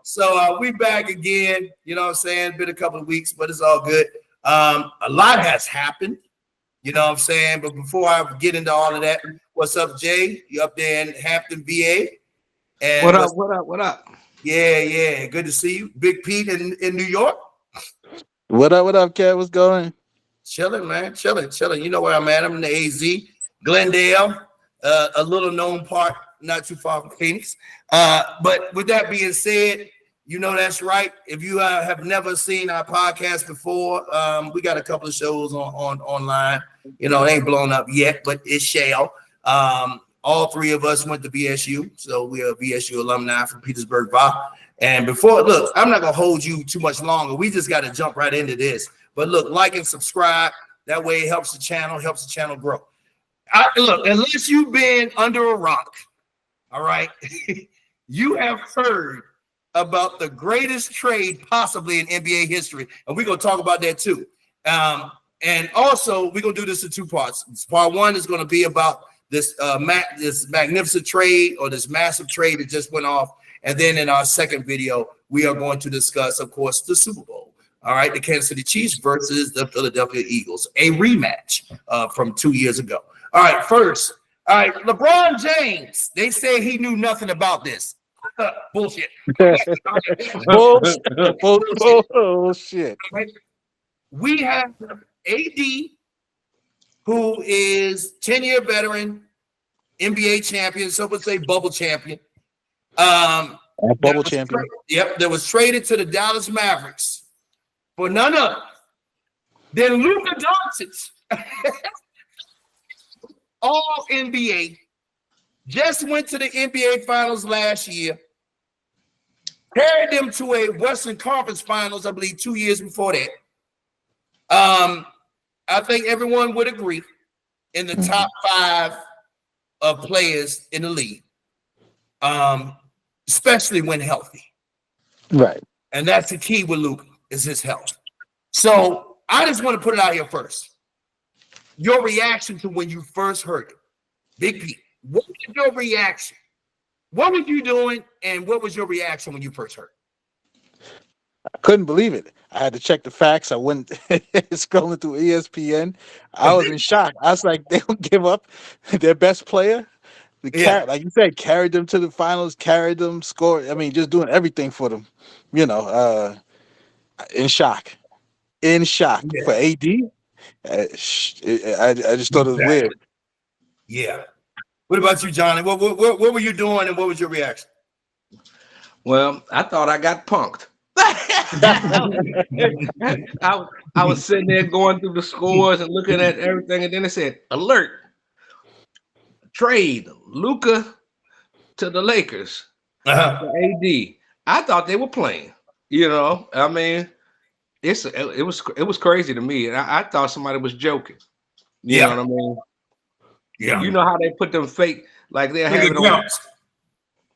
So we back again. You know what I'm saying? Been a couple of weeks, but it's all good. A lot has happened. You know what I'm saying? But before I get into all of that, what's up, Jay? You up there in Hampton, VA? And what up? Yeah. Good to see you. Big Pete in New York. What up, Kev? What's going? Chilling, man. Chilling. You know where I'm at. I'm in the AZ, Glendale, a little known part, not too far from Phoenix. But with that being said, you know that's right. If you have never seen our podcast before, we got a couple of shows on online. You know, it ain't blown up yet, but it shall. All three of us went to BSU, so we are BSU alumni from Petersburg, VA. And look, I'm not gonna hold you too much longer. We just got to jump right into this. But look, like and subscribe. That way it helps the channel grow. Look, unless you've been under a rock, all right, you have heard about the greatest trade possibly in NBA history. And we're going to talk about that too. And also, we're going to do this in two parts. Part one is going to be about this magnificent trade or this massive trade that just went off. And then in our second video, we are going to discuss, of course, the Super Bowl. All right, the Kansas City Chiefs versus the Philadelphia Eagles, a rematch from 2 years ago. All right, first, all right, LeBron James, they say he knew nothing about this. Bullshit. Bullshit. We have AD, who is 10-year veteran, NBA champion, some would say bubble champion. Bubble champion. That was traded to the Dallas Mavericks for none other than Luka Doncic. All NBA. Just went to the NBA Finals last year. Carried them to a Western Conference Finals, I believe, 2 years before that. I think everyone would agree in the top 5 of players in the league, especially when healthy. Right. And that's the key with Luka, is his health. So I just want to put it out here first. Your reaction to when you first heard it. Big Pete, what was your reaction? What were you doing, and what was your reaction when you first heard it? I couldn't believe it. I had to check the facts. I went scrolling through ESPN. I was in shock. I was like, they don't give up their best player. Like you said, carried them to the finals, carried them, scored. I mean, just doing everything for them. You know, in shock. For AD. I just thought it was weird. Yeah. What about you, Johnny? What were you doing, and what was your reaction? Well, I thought I got punked. I was sitting there going through the scores and looking at everything, and then it said, alert, trade Luka to the Lakers for AD. I thought they were playing. You know, I mean, it was crazy to me. And I thought somebody was joking. You know what I mean? Yeah. You know how they put them fake, like they're having on.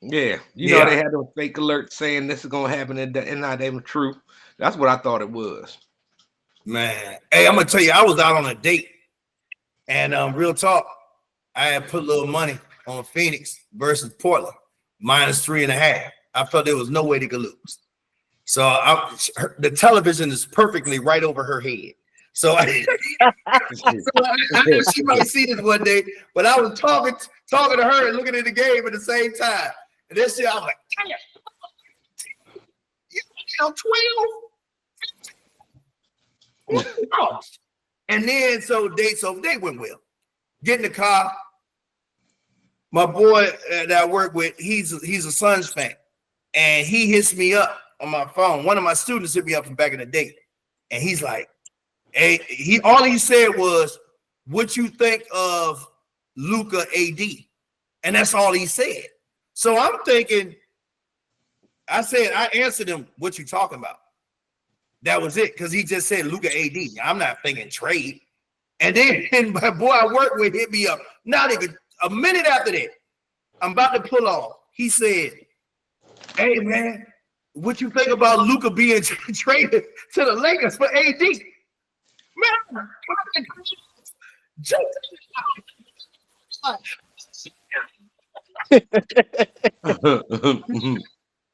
Yeah, you know they had them fake alerts saying this is gonna happen and not even true. That's what I thought it was. Man, hey, I'm gonna tell you, I was out on a date, and real talk, I had put a little money on Phoenix versus Portland, -3.5. I felt there was no way they could lose. So the television is perfectly right over her head. So I know she might see this one day, but I was talking to her and looking at the game at the same time. And this year I was like, damn, 12. And then so they went well. Get in the car. My boy that I work with, he's a Suns fan, and he hits me up on my phone. One of my students hit me up from back in the day, and he's like, "Hey, all he said was, what you think of Luka AD?" And that's all he said. So I'm thinking, I answered him, "What you talking about?" That was it, because he just said Luka AD. I'm not thinking trade. And then my boy I work with hit me up. Not even a minute after that, I'm about to pull off. He said, "Hey man, what you think about Luka being traded to the Lakers for AD?" Man,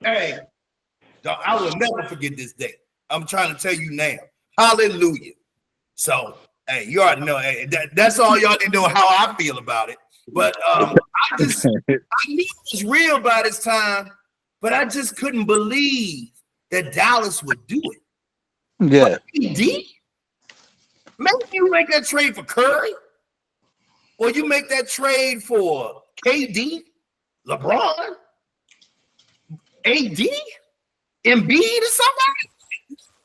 hey, I will never forget this day. I'm trying to tell you now. Hallelujah. So, hey, you already know. Hey, that's all y'all need to know how I feel about it. But I knew it was real by this time, but I just couldn't believe that Dallas would do it. Yeah. AD? Maybe you make that trade for Curry, or you make that trade for KD, LeBron, AD, Embiid, or somebody.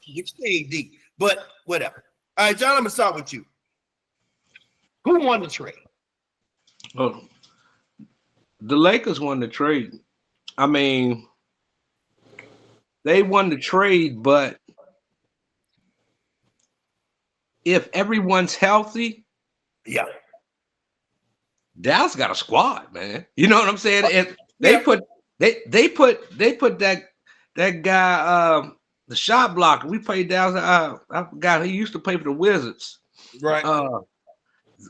It's AD, but whatever. All right, John, I'm gonna start with you. Who won the trade? Well, the Lakers won the trade. I mean, they won the trade, but if everyone's healthy, yeah, Dallas got a squad, man. You know what I'm saying? And they put that guy, the shot blocker. We played Dallas. I forgot he used to play for the Wizards. Right.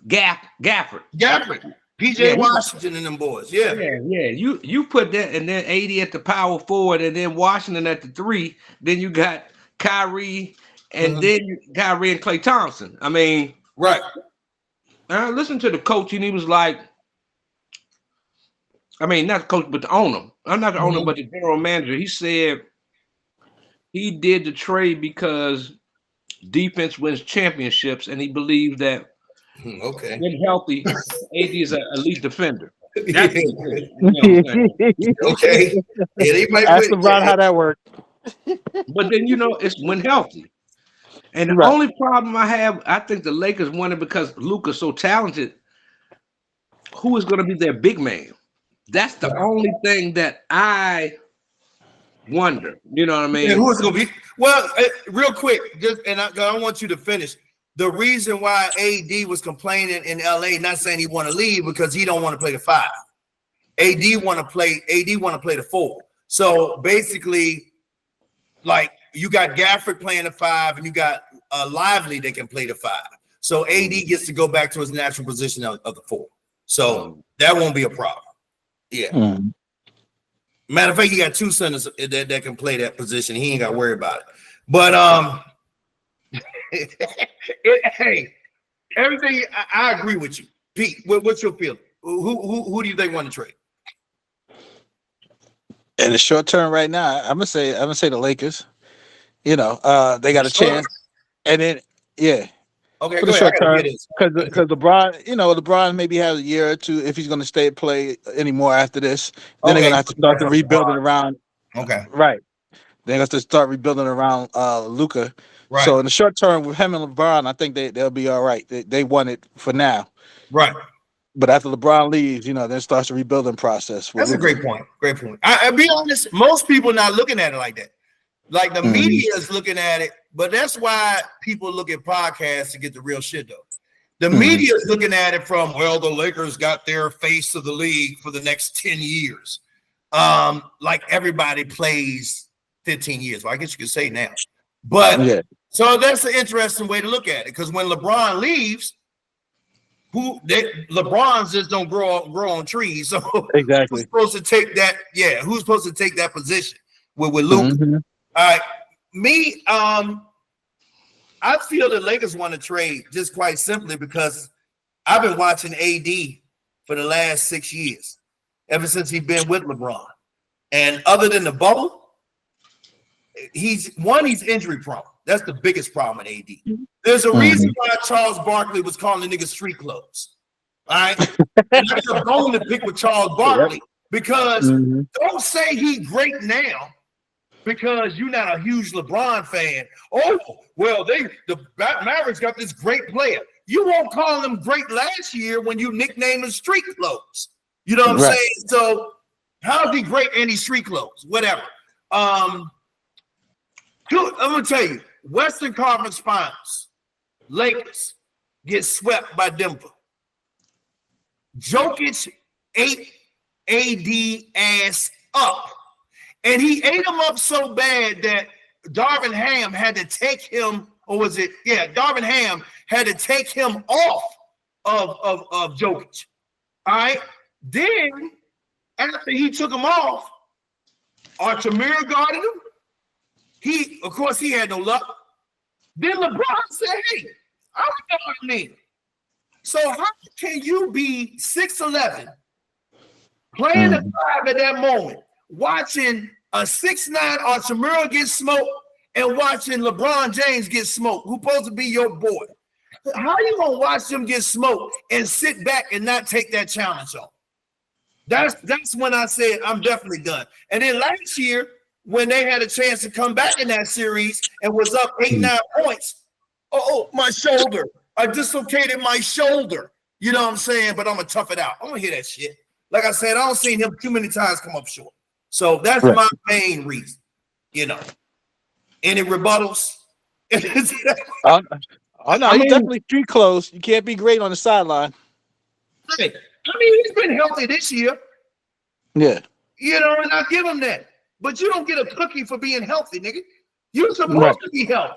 Gafford. PJ Washington and them boys. Yeah. You put that, and then AD at the power forward, and then Washington at the 3. Then you got Kyrie, and then Kyrie and Klay Thompson. I mean, right. I listened to the coach, and he was like, I mean, not the coach, but the owner. I'm not the owner, but the general manager. He said he did the trade because defense wins championships, and he believed that when healthy, AD is an elite defender. That's okay. Ask LeBron how that worked. But then, it's when healthy. And the only problem I have, I think the Lakers won it because Luka's so talented. Who is going to be their big man? That's the only thing that I wonder. You know what I mean? And who is going to be? Well, real quick, I want you to finish. The reason why AD was complaining in LA, not saying he want to leave because he don't want to play the 5. AD want to play the 4. So basically, like you got Gafford playing the 5, and you got Lively that can play the 5. So AD gets to go back to his natural position of the 4. So that won't be a problem. Yeah. Matter of fact, he got 2 centers that can play that position. He ain't got to worry about it. But hey, everything I agree with you, Pete. What's your feeling? Who do you think won the trade? In the short term, right now, I'm gonna say the Lakers. They got a chance, and then okay, for the short term, because LeBron maybe has a year or 2 if he's gonna stay and play anymore after this. Then they're gonna have to start the rebuilding around. Okay, right. They're gonna have to start rebuilding around Luka. Right. So in the short term with him and LeBron, I think they'll be all right. They won it for now. Right. But after LeBron leaves, then starts the rebuilding process. That's a great point. Great point. I'll be honest, most people not looking at it like that. Like the media is looking at it, but that's why people look at podcasts to get the real shit though. The media is looking at it from, well, the Lakers got their face of the league for the next 10 years. Like everybody plays 15 years. Well, I guess you could say now. But so that's an interesting way to look at it, because when LeBron leaves, LeBrons just don't grow on trees. So exactly, who's supposed to take that? Yeah, who's supposed to take that position with Luka? All right, me, I feel the Lakers want to trade just quite simply because I've been watching AD for the last 6 years, ever since he's been with LeBron, and other than the bubble, he's injury prone. That's the biggest problem with AD. There's a reason why Charles Barkley was calling the niggas street clothes. All right. And that's a bone to pick with Charles Barkley, because don't say he great now because you're not a huge LeBron fan. Oh, well, the Mavericks got this great player. You won't call him great last year when you nicknamed him street clothes. You know what I'm saying? So how's he great and he's street clothes? Whatever. I'm gonna tell you, Western Conference Finals, Lakers get swept by Denver. Jokic ate AD ass up, and he ate him up so bad that Darvin Ham had to take him, Darvin Ham had to take him off of Jokic. All right. Then after he took him off, Artemir guarded him. Of course, he had no luck. Then LeBron said, hey, I'm going in. So how can you be 6'11", playing the 5 at that moment, watching a 6'9" Archimura get smoked and watching LeBron James get smoked, who's supposed to be your boy? How you gonna watch them get smoked and sit back and not take that challenge on? That's when I said I'm definitely done. And then last year, when they had a chance to come back in that series and was up 8-9 points, oh, my shoulder. I dislocated my shoulder. You know what I'm saying? But I'm gonna tough it out. I'm gonna hear that shit. Like I said, I don't seen him too many times come up short. So that's my main reason. You know. Any rebuttals? Oh no, he's definitely street clothes. You can't be great on the sideline. Hey, I mean, he's been healthy this year. Yeah. You know, and I give him that. But you don't get a cookie for being healthy, nigga. You're supposed to be healthy.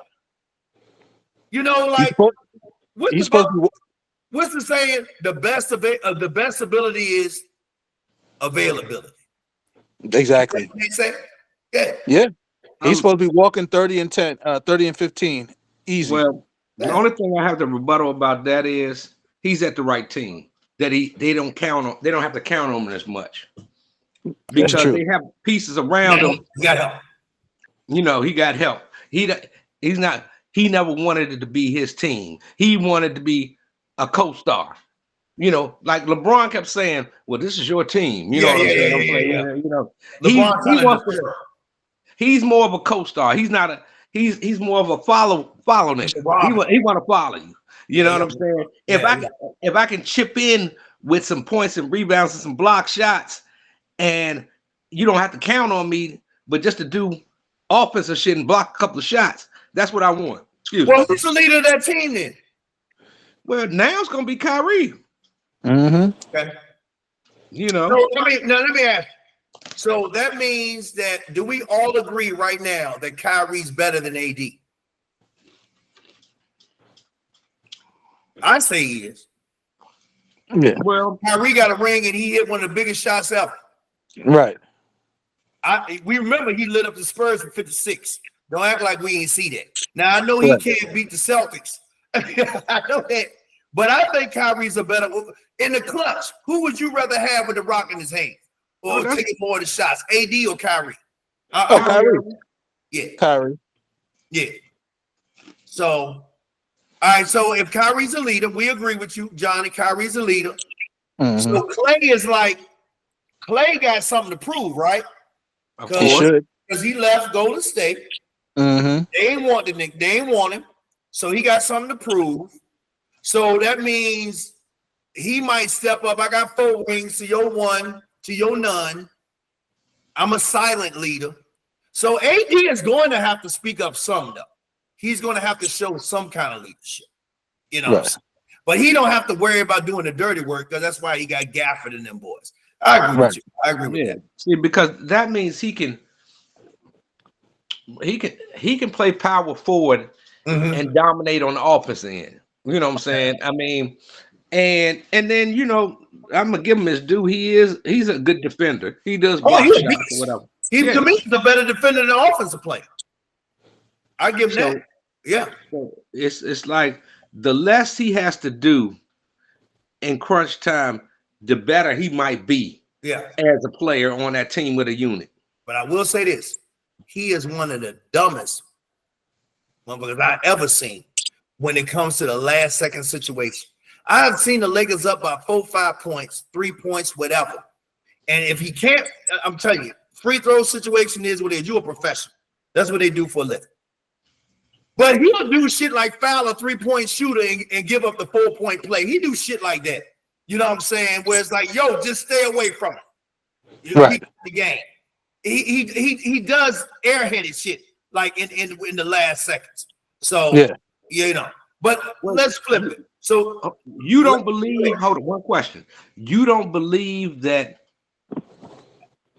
You know, like what's the saying? The best ability is availability. Exactly. They say, yeah. Yeah. He's supposed to be walking 30 and 10, 30 and 15. Easy. Well, the only thing I have to rebuttal about that is he's at the right team. That they don't have to count on him as much. Because they have pieces around him. He got help. You know, he got help. He never wanted it to be his team. He wanted to be a co-star. You know, like LeBron kept saying, well, this is your team. You know what I'm saying? You know, he's more of a co-star. He's not he's more of a following. He want to follow you. You know what I'm saying? If I can chip in with some points and rebounds and some block shots, and you don't have to count on me, but just to do offensive shit and block a couple of shots, that's what I want. Excuse me. Well, who's the leader of that team then? Well, now it's gonna be Kyrie. Okay. You know. So let me ask. So that means that do we all agree right now that Kyrie's better than AD? I say he is. Yeah. Well, Kyrie got a ring and he hit one of the biggest shots ever. Right. We remember he lit up the Spurs for 56. Don't act like we ain't see that. Now I know he can't beat the Celtics. I know that. But I think Kyrie's a better in the clutch. Who would you rather have with the rock in his hand? Or taking more of the shots? AD or Kyrie? Kyrie. Yeah. Kyrie. Yeah. So, all right. So if Kyrie's a leader, we agree with you, Johnny. Kyrie's a leader. So Clay is like, Clay got something to prove, right? He should. Because he left Golden State. They ain't want him. So he got something to prove. So that means he might step up. I got 4 rings to your 1, to your none. I'm a silent leader. So AD is going to have to speak up some, though. He's going to have to show some kind of leadership. You know what I'm saying? But he don't have to worry about doing the dirty work because that's why he got Gafford and them boys. I agree with you. I agree with that. See, because that means he can play power forward and dominate on the offensive end. You know what I'm saying? I mean, and then you know, I'm gonna give him his due. He's a good defender. He does block shots or whatever. To me, he's a better defender than an offensive player. I give him that. Yeah. So it's like the less he has to do in crunch time, the better he might be as a player on that team with a unit. But I will say this. He is one of the dumbest motherfuckers I've ever seen when it comes to the last second situation. I have seen the Lakers up by 4, 5 points, 3 points, whatever. And if he can't, I'm telling you, free throw situation is what it is. You're a professional. That's what they do for a living. But he'll do shit like foul a 3-point shooter and give up the 4-point play. He do shit like that. You know what I'm saying? Where it's like, yo, just stay away from it. You know, the game. He does airheaded shit like in the last seconds. So you know, but let's flip it. So you don't believe? Hold on, one question. You don't believe that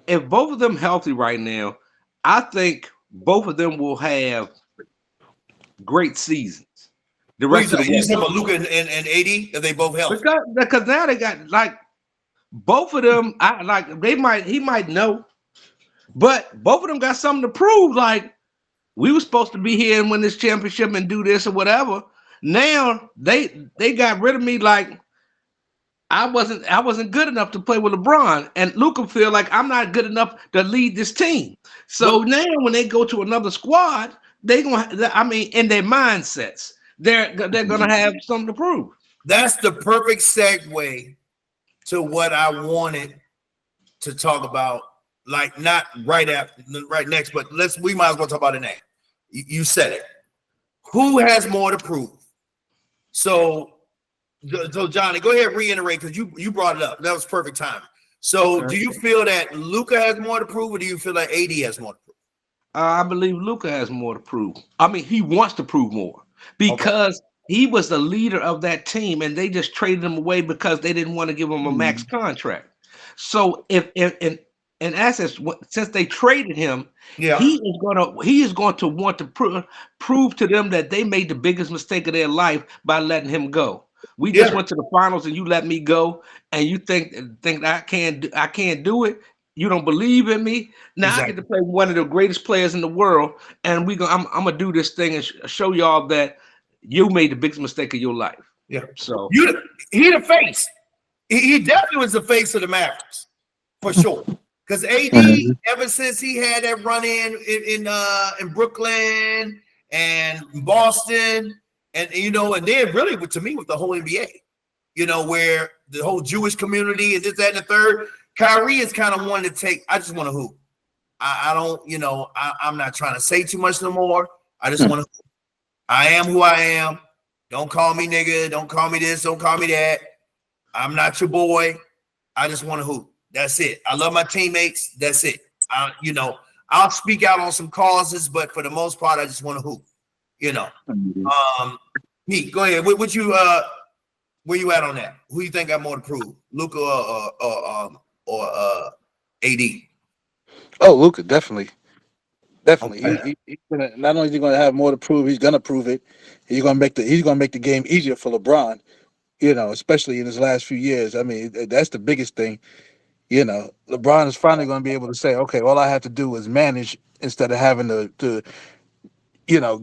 if both of them healthy right now, I think both of them will have great seasons. The rest of the year, Luka and AD, if they both healthy. Because now they got like both of them. He might know, but both of them got something to prove. Like We were supposed to be here and win this championship and do this or whatever. Now they got rid of me like I wasn't good enough to play with LeBron, and Luka feel like I'm not good enough to lead this team. So now when they go to another squad, they gonna in their mindsets, they're gonna have something to prove. That's the perfect segue to what I wanted to talk about. Like not right next, but we might as well talk about it now. You said it. Who has more to prove? So Johnny, go ahead and reiterate because you brought it up. That was perfect time. So do you feel that Luka has more to prove, or do you feel like AD has more to prove? I believe Luka has more to prove. I mean, he wants to prove more because he was the leader of that team, and they just traded him away because they didn't want to give him a max contract. So if in essence, since they traded him, he is going to want to prove to them that they made the biggest mistake of their life by letting him go. We just went to the finals and you let me go, and you think I can't do it. You don't believe in me. Now I get to play one of the greatest players in the world, and I'm gonna do this thing and show y'all that you made the biggest mistake of your life. Yeah. So he the face. He definitely was the face of the Mavericks for sure. Because AD, ever since he had that run in Brooklyn and Boston, and and then really to me with the whole NBA, where the whole Jewish community and this, that, and the third. Kyrie is kind of one to take. I just want to hoop. I don't, I'm not trying to say too much no more. I just want to. I am who I am. Don't call me nigga. Don't call me this. Don't call me that. I'm not your boy. I just want to hoop. That's it. I love my teammates. That's it. I'll speak out on some causes, but for the most part, I just want to hoop. Pete, go ahead. What you where you at on that? Who you think got more to prove, Luka or AD? Oh, Luka, definitely. Okay. He's gonna, not only is he going to have more to prove, he's going to prove it. He's going to make the game easier for LeBron. Especially in his last few years. I mean, that's the biggest thing. LeBron is finally going to be able to say, okay, all I have to do is manage instead of having to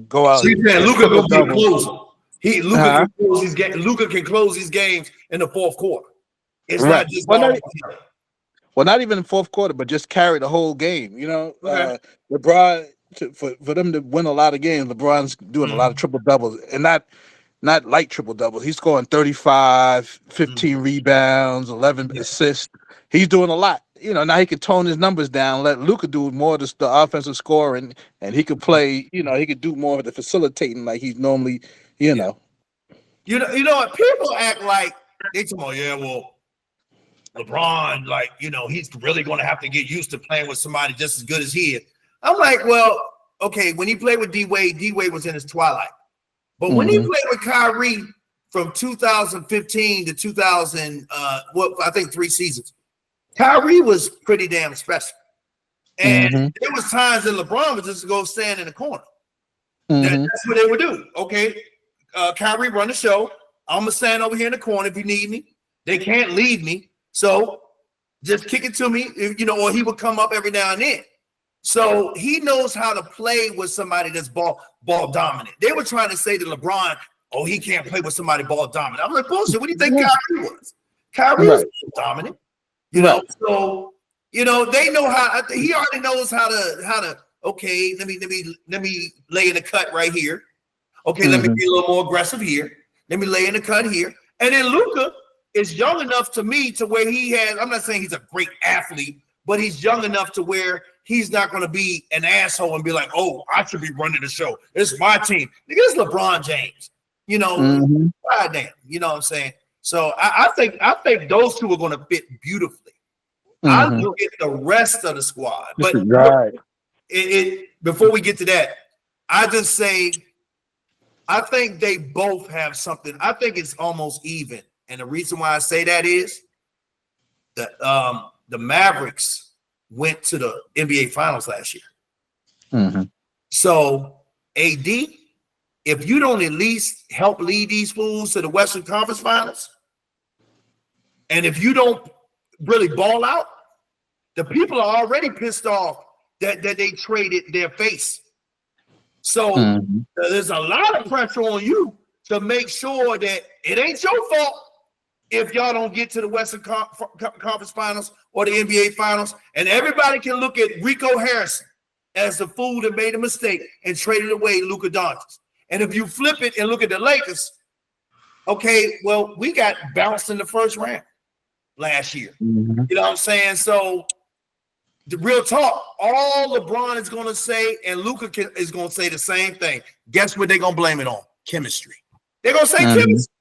go out. So you're saying Luka gonna be a closer. Luka can close these games in the fourth quarter. It's not just not even in the fourth quarter, but just carry the whole game. LeBron for them to win a lot of games, LeBron's doing a lot of triple doubles, and not light triple doubles. He's scoring 35, 15 rebounds, 11 assists. He's doing a lot. Now he can tone his numbers down, let Luka do more of the offensive scoring, and he could play, he could do more of the facilitating like he's normally, You know what? People act like they talk about, LeBron, he's really going to have to get used to playing with somebody just as good as he is. I'm like, well, okay, when he played with D-Wade was in his twilight. But when he played with Kyrie from 2015 to 2000, I think 3 seasons, Kyrie was pretty damn special. And there was times that LeBron would just go stand in the corner. That's what they would do. Okay, Kyrie run the show. I'm going to stand over here in the corner if you need me. They can't leave me. So just kick it to me, or he would come up every now and then. So he knows how to play with somebody that's ball dominant. They were trying to say to LeBron, oh, he can't play with somebody ball dominant. I'm like, bullshit. What do you think Kyrie was? Kyrie was dominant. So they know how. He already knows how to. Okay, let me lay in the cut right here. Okay, let me be a little more aggressive here. Let me lay in the cut here. And then Luka is young enough to me to where he has. I'm not saying he's a great athlete, but he's young enough to where he's not going to be an asshole and be like, oh, I should be running the show. It's my team. Nigga, it's LeBron James. God damn. You know what I'm saying? So I think those two are going to fit beautifully. I look at the rest of the squad. But before we get to that, I just say I think they both have something. I think it's almost even. And the reason why I say that is that the Mavericks went to the NBA Finals last year. So, AD, if you don't at least help lead these fools to the Western Conference Finals, and if you don't really ball out, the people are already pissed off that they traded their face. So there's a lot of pressure on you to make sure that it ain't your fault if y'all don't get to the Western Conference Finals or the NBA Finals. And everybody can look at Rico Harrison as the fool that made a mistake and traded away Luka Doncic. And if you flip it and look at the Lakers, okay, well, we got bounced in the first round last year. You know what I'm saying? So the real talk, all LeBron is going to say and Luka is going to say the same thing. Guess what they're going to blame it on? Chemistry. They're going to say chemistry.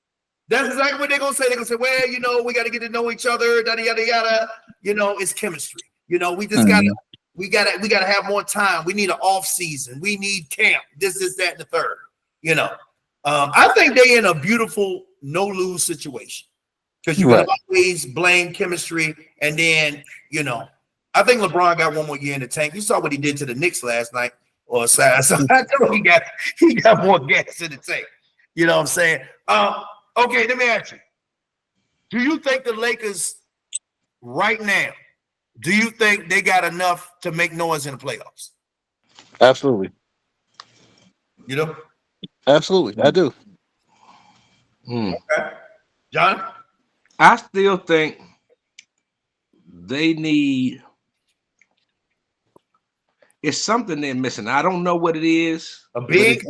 That's exactly what they're going to say. They're going to say, well, you know, we got to get to know each other, yada, yada, yada. You know, it's chemistry. You know, we just got to, we got to have more time. We need an off season. We need camp. This, that, and the third. You know, I think they in a beautiful no-lose situation because you can always blame chemistry. And then, you know, I think LeBron got one more year in the tank. You saw what he did to the Knicks last night or Saturday. So I know he got more gas in the tank. You know what I'm saying? Okay, let me ask you. Do you think the Lakers right now, do you think they got enough to make noise in the playoffs? Absolutely. You know? Absolutely. I do. Okay. John? I still think they need it's something they're missing. I don't know what it is. A big?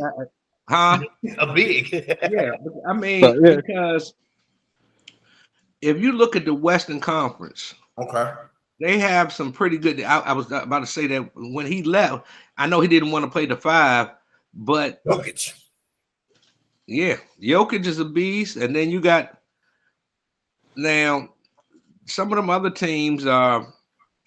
Huh? A big. Yeah. I mean, because if you look at the Western Conference, okay, they have some pretty good. I was about to say that when he left, I know he didn't want to play the 5, but Jokic. Yeah, Jokic is a beast, and then you got now some of them other teams are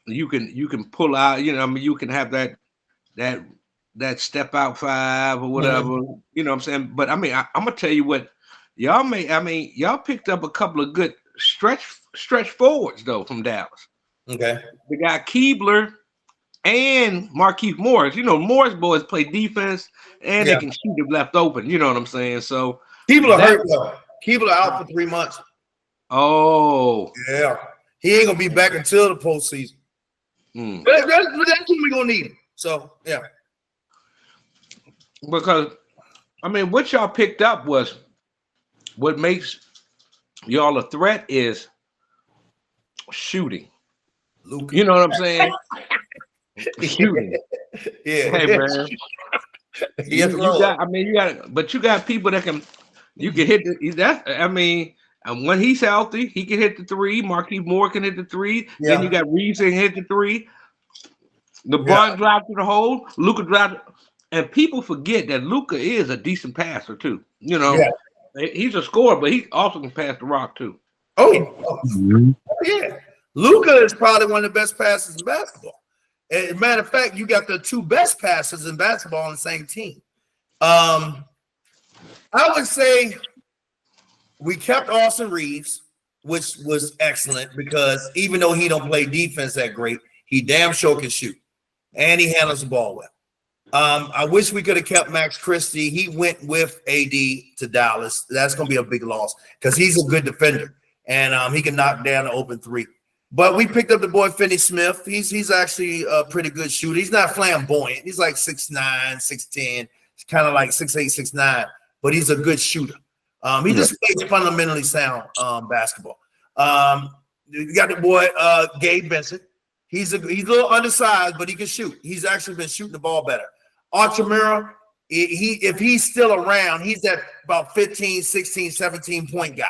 you can pull out. You know, I mean, you can have that step out 5 or whatever. You know what I'm saying? But I mean, I'm gonna tell you what y'all may. I mean, y'all picked up a couple of good stretch forwards though from Dallas. Okay, they got Keebler and Markieff Morris. You know, Morris boys play defense and they can shoot if left open. You know what I'm saying? So Keebler hurt though. Keebler out for 3 months. Oh, yeah, he ain't gonna be back until the postseason. But that's when we gonna need him. So yeah, because I mean, what y'all picked up was what makes y'all a threat is shooting. Luka. You know what I'm saying? Shooting. Yeah. Hey man. You got people that you can hit and when he's healthy, he can hit the 3. Markieff Moore can hit the 3. Yeah. Then you got Reeves can hit the 3. LeBron drive to the hole. Luka drive, and people forget that Luka is a decent passer too. You know, he's a scorer, but he also can pass the rock too. Oh yeah. Luka is probably one of the best passers in basketball. As a matter of fact, you got the 2 best passers in basketball on the same team. I would say we kept Austin Reeves, which was excellent because even though he don't play defense that great, he damn sure can shoot. And he handles the ball well. I wish we could have kept Max Christie. He went with AD to Dallas. That's going to be a big loss because he's a good defender. And he can knock down an open 3. But we picked up the boy Finney Smith. He's actually a pretty good shooter. He's not flamboyant. He's like 6'9", 6'10". He's kind of like 6'8", 6'9", but he's a good shooter. He just plays fundamentally sound basketball. You got the boy Gabe Benson. He's a little undersized, but he can shoot. He's actually been shooting the ball better. Archimura, if he's still around, he's that about 15, 16, 17 point guy.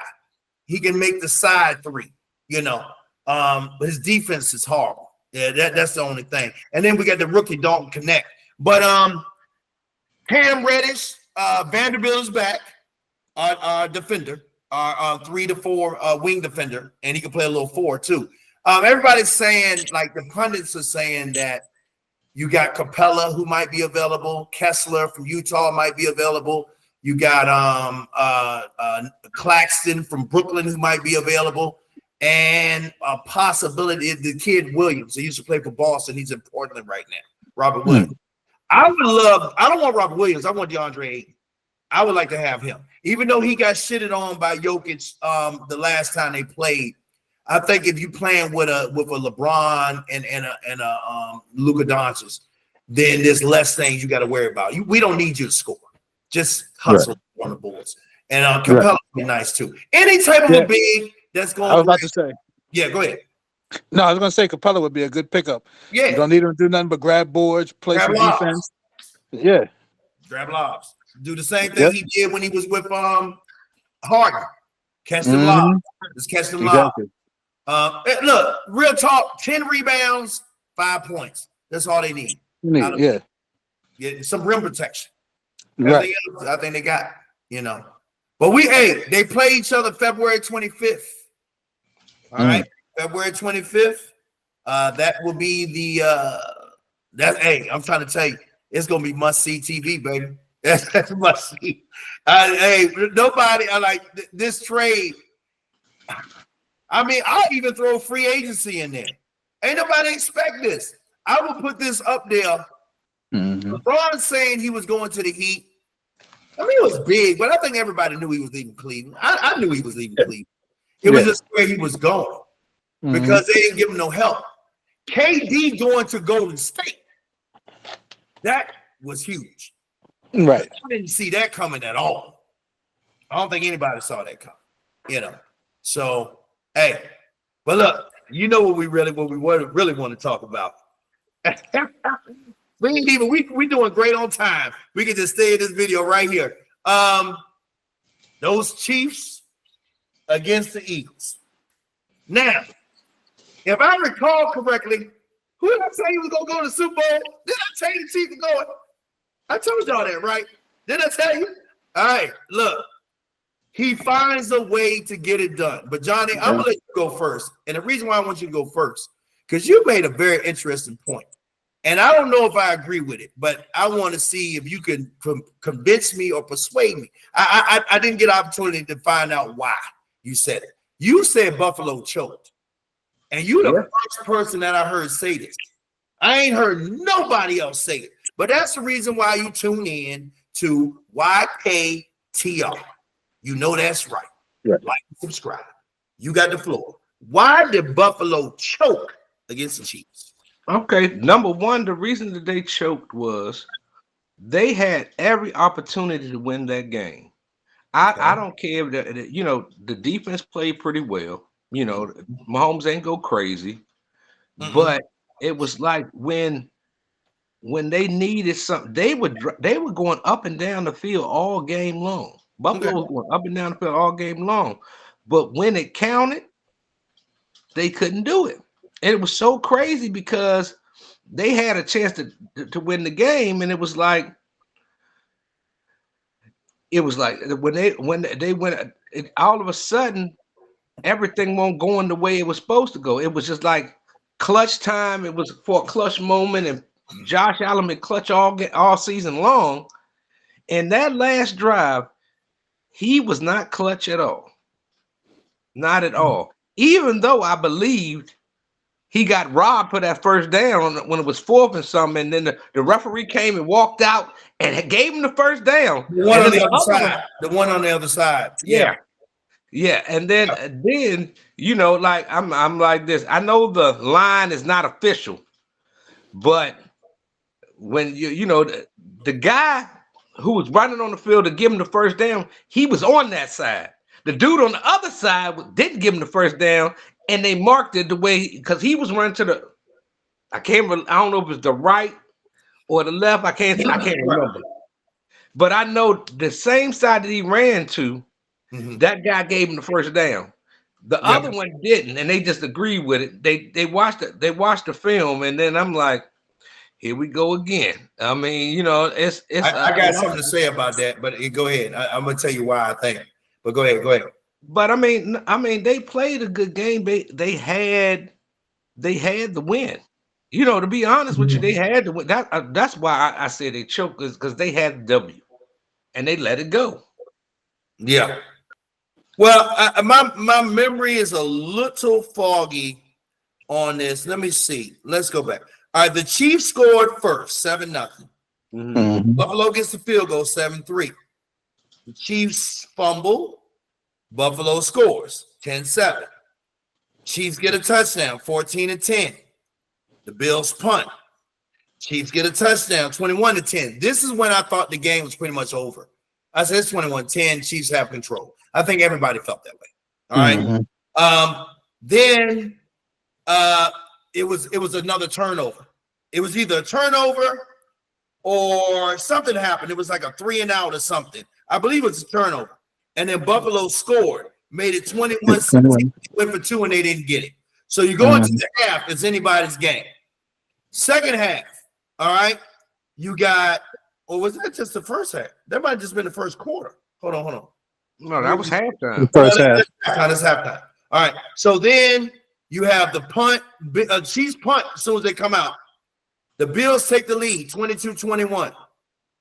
He can make the side 3, you know. But his defense is horrible. Yeah, that's the only thing. And then we got the rookie Dalton Connect. But Cam Reddish, Vanderbilt is back. Our defender, our 3 to 4 wing defender, and he can play a little 4 too. Everybody's saying, like the pundits are saying, that you got Capella who might be available, Kessler from Utah might be available. You got Claxton from Brooklyn who might be available. And a possibility is the kid Williams. He used to play for Boston. He's in Portland right now. Robert Williams. I don't want Robert Williams. I want DeAndre Ayton. I would like to have him. Even though he got shitted on by Jokic the last time they played. I think if you playing with a LeBron and a Luka Doncic, then there's less things you got to worry about. We don't need you to score. Just hustle on the boards. And Capella would be nice too. Any type of a big that's going. I was about to say. Yeah, go ahead. No, I was going to say Capella would be a good pickup. Yeah. You don't need him to do nothing but grab boards, play some defense. Yeah. Grab lobs. Do the same thing he did when he was with Harden. Catch the lobs. Just catch the lobs. Look, real talk, 10 rebounds, 5 points. That's all they need. Yeah. Get some rim protection. Right. I think they got, But they play each other February 25th. All right. February 25th. That will be the I'm trying to tell you, it's gonna be must-see TV, baby. That's must-see. Nobody I like this trade. I mean, I'll even throw free agency in there. Ain't nobody expect this. I will put this up there. LeBron saying he was going to the Heat. I mean, it was big, but I think everybody knew he was leaving Cleveland. I knew he was leaving Cleveland. It was just where he was going because they didn't give him no help. KD going to Golden State. That was huge. Right. I didn't see that coming at all. I don't think anybody saw that coming. So, but look, what we really want to talk about. we doing great on time. We can just stay in this video right here. Those Chiefs against the Eagles. Now, if I recall correctly, who did I say he was gonna go to the Super Bowl? Did I tell you the Chiefs are going? I told y'all that, right? Did I tell you? All right, look. He finds a way to get it done. But Johnny, I'm gonna let you go first. And the reason why I want you to go first, because you made a very interesting point. And I don't know if I agree with it, but I want to see if you can convince me or persuade me. I didn't get an opportunity to find out why you said it. You said Buffalo choked. And you the first person that I heard say this. I ain't heard nobody else say it. But that's the reason why you tune in to YKTR. You know that's right. Like and subscribe. You got the floor. Why did Buffalo choke against the Chiefs? Okay, number one, the reason that they choked was they had every opportunity to win that game. I don't care if the defense played pretty well. Mahomes ain't go crazy, but it was like when they needed something, they were going up and down the field all game long. Buffalo was going up and down the field all game long, but when it counted, they couldn't do it. And it was so crazy because they had a chance to win the game, and it was like when they went, all of a sudden everything won't go in the way it was supposed to go. It was just like clutch time. It was for a clutch moment, and Josh Allen been clutch all season long. And that last drive, he was not clutch at all. Not at all. Even though I believed he got robbed for that first down when it was 4th and something, and then the referee came and walked out and gave him the first down. The one on the other side. The one on the other side. Yeah. And then like I'm like this. I know the line is not official, but when the guy who was running on the field to give him the first down, he was on that side. The dude on the other side didn't give him the first down, and they marked it the way because he was running to the. I don't know if it's the right or the left. I can't remember. But I know the same side that he ran to, that guy gave him the first down. The other one didn't, and they just agreed with it. They watched it. They watched the film, and then I'm like, here we go again. I mean, it's. I got something to say about that, but go ahead. I'm gonna tell you why I think. But go ahead. But I mean, they played a good game. They had the win. To be honest with you, they had to win. That's why I say they choked, because they had the W, and they let it go. Yeah. Well, my memory is a little foggy on this. Let me see. Let's go back. All right, the Chiefs scored first, 7-0. Buffalo gets the field goal, 7-3. The Chiefs fumble. Buffalo scores, 10-7. Chiefs get a touchdown, 14-10. The Bills punt. Chiefs get a touchdown, 21-10. This is when I thought the game was pretty much over. I said it's 21-10. Chiefs have control. I think everybody felt that way. All right. Then it was another turnover. It was either a turnover or something happened. It was like a 3-and-out or something. I believe it was a turnover. And then Buffalo scored, made it 21-16, went for 2, and they didn't get it. So you go into the half, it's anybody's game. Second half, all right, you got, or was that just the first half? That might have just been the first quarter. Hold on. No, that was halftime. The first half. That's halftime. All right. So then you have the punt, Chiefs punt as soon as they come out. The Bills take the lead, 22-21.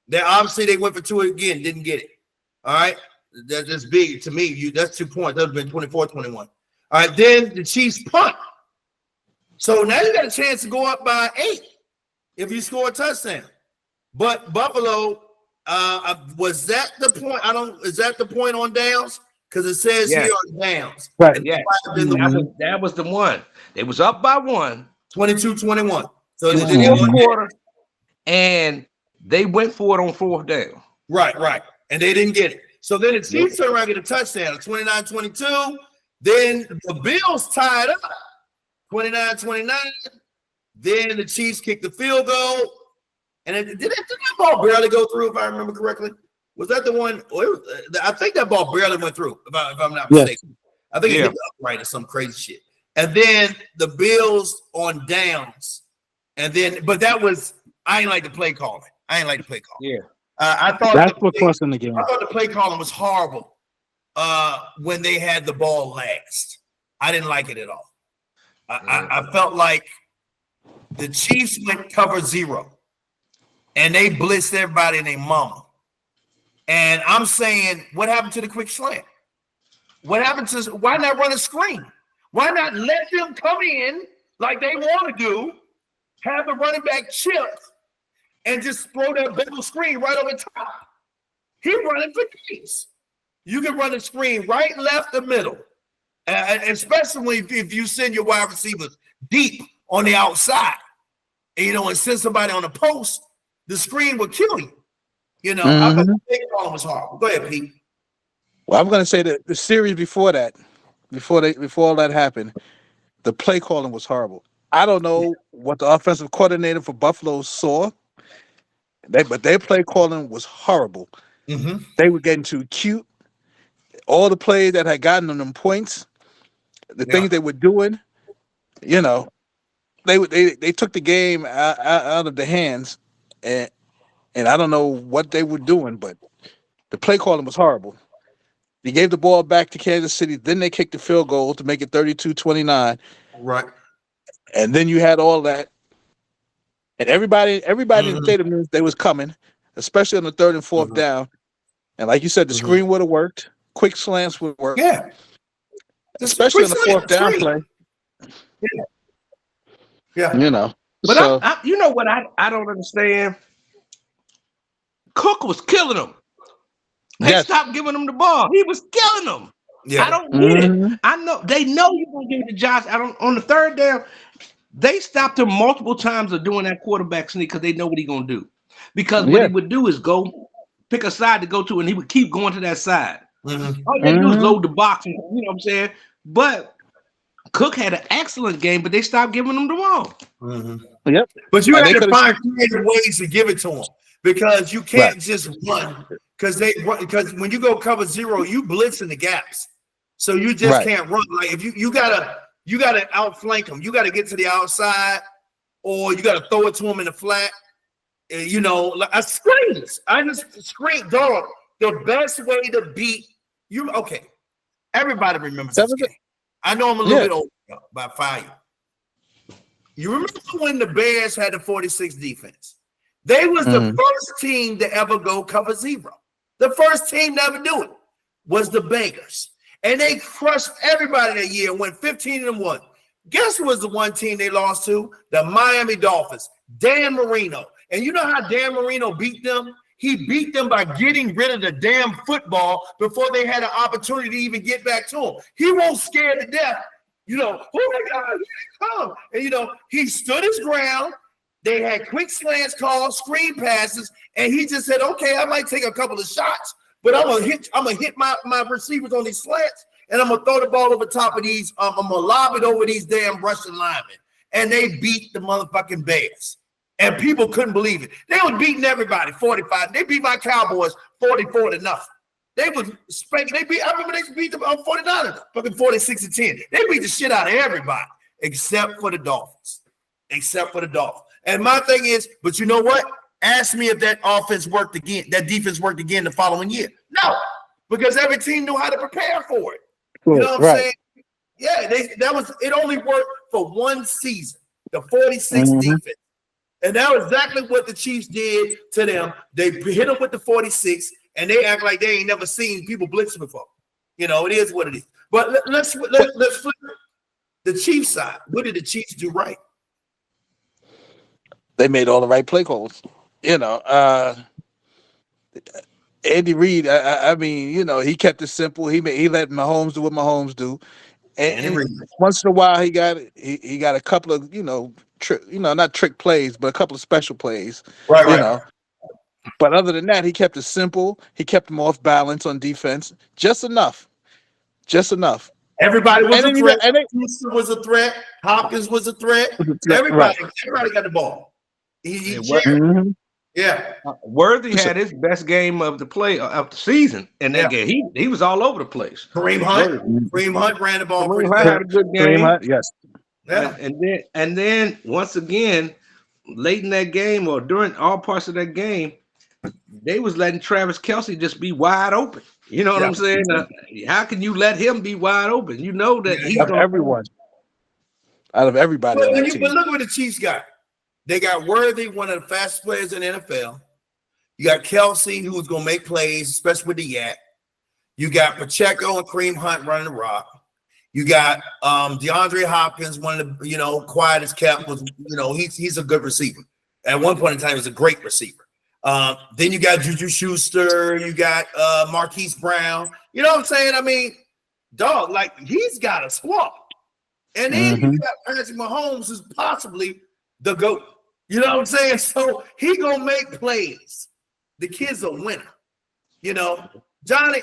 They went for 2 again, didn't get it. All right. That's just big to me. That's 2 points. That would have been 24-21. All right. Then the Chiefs punt. So now you got a chance to go up by 8 if you score a touchdown. But Buffalo, was that the point? Is that the point on downs? Because it says here on downs. Right. Yeah. That was the one. They was up by 1. 22-21. So it was the fourth quarter, and they went for it on 4th down. Right. And they didn't get it. So then the Chiefs turn around and get a touchdown, 29-22. Then the Bills tied up, 29-29. Then the Chiefs kicked the field goal. And did that ball barely go through, if I remember correctly? Was that the one? I think that ball barely went through, if I'm not mistaken. I think it hit the upright or some crazy shit. And then the Bills on downs. And then, but that was, I ain't like the play calling. Yeah. I thought that's what cost them the game. I thought the play calling was horrible when they had the ball last. I didn't like it at all. I felt like the Chiefs went cover 0. And they blitzed everybody and their mama. And I'm saying, what happened to the quick slant? Why not run a screen? Why not let them come in like they want to do, have the running back chip, and just throw that bubble screen right over top? He running for keys. You can run a screen right, left, or middle. Especially if you send your wide receivers deep on the outside, and send somebody on the post, the screen will kill you. I thought the play calling was horrible. Go ahead, Pete. Well, I'm going to say that the series before that, before all that happened, the play calling was horrible. I don't know what the offensive coordinator for Buffalo saw, but their play calling was horrible. They were getting too cute. All the plays that had gotten them points, the things they were doing, they took the game out of the hands. And I don't know what they were doing, but the play calling was horrible. They gave the ball back to Kansas City. Then they kicked the field goal to make it 32-29. Right. And then you had all that. And everybody in the stadium knew they was coming, especially on the 3rd and 4th down. And like you said, the screen would have worked. Quick slants would work. Yeah. Especially on the 4th down play. Yeah. But so, you know what I don't understand? Cook was killing them. They stopped giving him the ball. He was killing them. Yeah. I don't get it. I know they know you're gonna give it to Josh. On the 3rd down, they stopped him multiple times of doing that quarterback sneak because they know what he's gonna do. Because what he would do is go pick a side to go to, and he would keep going to that side. All they do is load the box, and, you know what I'm saying? But Cook had an excellent game, but they stopped giving him the ball. Yep. But you had to find creative ways to give it to them, because you can't just run. Because when you go cover 0, you blitz in the gaps, so you just can't run. Like if you gotta outflank them, you gotta get to the outside, or you gotta throw it to them in the flat. Like I screens. I just screen, dog. The best way to beat you. Okay, everybody remembers this game. I know I'm a little bit old, by 5 years. You remember when the Bears had the 46 defense? They was the first team to ever go cover 0. The first team to ever do it was the Bengals. And they crushed everybody that year and went 15-1. Guess who was the one team they lost to? The Miami Dolphins. Dan Marino. And you know how Dan Marino beat them? He beat them by getting rid of the damn football before they had an opportunity to even get back to him. He won't scare to death. Oh my God, here they come. And he stood his ground. They had quick slants called, screen passes, and he just said, "Okay, I might take a couple of shots, but I'm gonna hit my receivers on these slants, and I'm gonna throw the ball over top of these. I'm gonna lob it over these damn Russian linemen." And they beat the motherfucking Bears, and people couldn't believe it. They were beating everybody 45. They beat my Cowboys 44-0. They would spank. I remember they beat the 49ers, fucking 46-10. They beat the shit out of everybody except for the Dolphins. And my thing is, but you know what? Ask me if that offense worked again, that defense worked again the following year. No, because every team knew how to prepare for it. You know what I'm saying? Yeah, it only worked for one season, the 46 defense. And that was exactly what the Chiefs did to them. They hit them with the 46, and they act like they ain't never seen people blitz before. You know, it is what it is. But let's flip the Chiefs side. What did the Chiefs do right? They made all the right play calls. You know, Andy Reid, I mean, you know, he kept it simple. He let Mahomes do what Mahomes do. And once in a while, he got a couple of, not trick plays, but a couple of special plays. Right. But other than that, he kept it simple. He kept them off balance on defense, just enough. Everybody was a threat. Houston was a threat. Hopkins was a threat. Everybody got the ball. He Yeah. Worthy had his best game of the season in that game. He was all over the place. Kareem Hunt ran the ball pretty good. Had a good game. Hunt, yes. Yeah. And then once again, late in that game or during all parts of that game, they was letting Travis Kelce just be wide open. You know what I'm saying? How can you let him be wide open? You know that he's out of everybody. But look what the Chiefs got. They got Worthy, one of the fastest players in the NFL. You got Kelce, who was going to make plays, especially with the yak. You got Pacheco and Kareem Hunt running the rock. You got DeAndre Hopkins, one of the, quietest kept was, he's a good receiver. At one point in time, he was a great receiver. Then you got Juju Schuster. You got Marquise Brown. You know what I'm saying? I mean, dog, like, he's got a squad. And then you got Patrick Mahomes, who's possibly the GOAT. You know what I'm saying? So he gonna make plays. The kid's a winner. Johnny.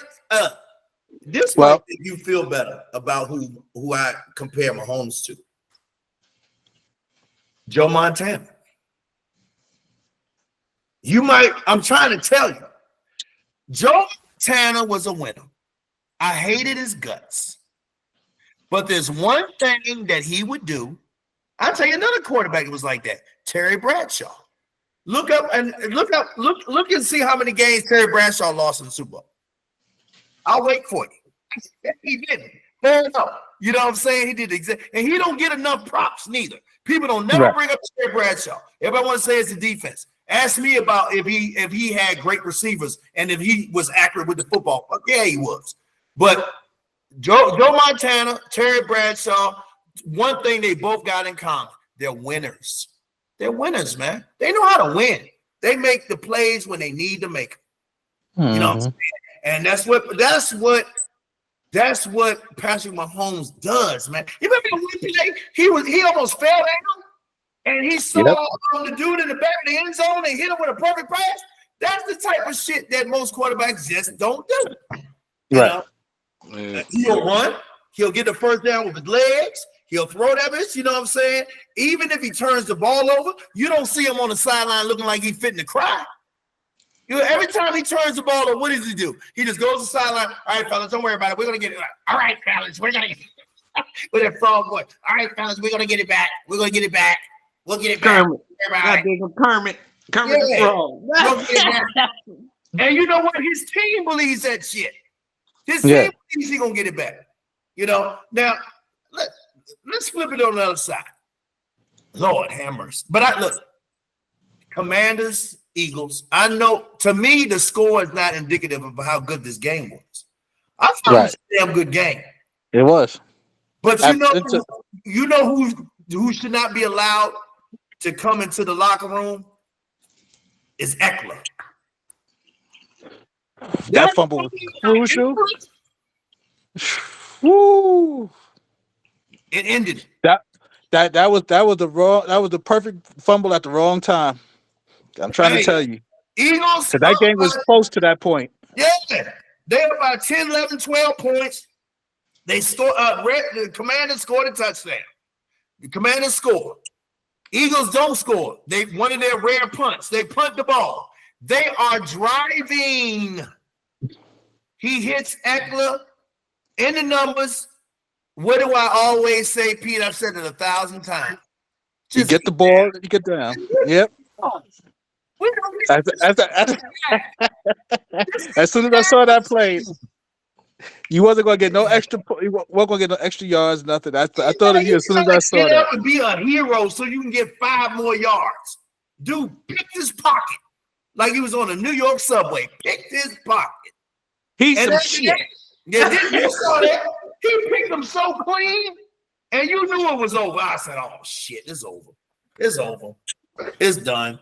This might make you feel better about who I compare Mahomes to. Joe Montana. I'm trying to tell you, Joe Montana was a winner. I hated his guts, but there's one thing that he would do. I'll tell you another quarterback that was like that. Terry Bradshaw. Look and see how many games Terry Bradshaw lost in the Super Bowl. I'll wait for you. He didn't. No. You know what I'm saying? He did and he don't get enough props neither. People don't never bring up Terry Bradshaw. Everybody want to say it's the defense. Ask me about if he had great receivers and if he was accurate with the football. Fuck yeah, he was. But Joe Montana, Terry Bradshaw, one thing they both got in common: they're winners. They're winners, man. They know how to win. They make the plays when they need to make them. You know what I'm saying? And that's what Patrick Mahomes does, man. You remember the one play he almost fell down and he saw the dude in the back of the end zone and hit him with a perfect pass? That's the type of shit that most quarterbacks just don't do. He'll run, he'll get the first down with his legs. He'll throw that bitch, you know what I'm saying? Even if he turns the ball over, you don't see him on the sideline looking like he's fitting to cry. Every time he turns the ball over, what does he do? He just goes to the sideline. All right, fellas, don't worry about it. We're going to get it. All right, fellas, we're going to get it. With that frog voice. All right, fellas, we're going to get it back. We're going to get it back. We'll get it back. Kermit the Frog. We'll get it back. And you know what? His team believes that shit. His team believes he's going to get it back. Now, let's flip it on the other side. Lord hammers. But look, Commanders, Eagles. I know, to me, the score is not indicative of how good this game was. I thought it was a damn good game. It was. But you know who should not be allowed to come into the locker room is Eckler. That fumble was crucial. Woo! It ended. That was the perfect fumble at the wrong time. I'm trying to tell you. Eagles. Because that game was close to that point. Yeah. They were about 10, 11, 12 points. They scored. The Commanders scored a touchdown. The Commanders scored. Eagles don't score. They one of their rare punts. They punt the ball. They are driving. He hits Eckler in the numbers. What do I always say, Pete? I've said it 1,000 times. You get the ball, you get down. Yep. As soon as I saw that play, you wasn't gonna get no extra. You wasn't gonna get no extra yards, nothing. I thought of you as soon as I saw that. To be a hero, so you can get 5 more yards. Dude picked his pocket like he was on a New York subway. Picked his pocket. He's some shit. Yeah, you saw that. He picked them so clean, and you knew it was over. I said, "Oh shit, it's over. It's over. It's done."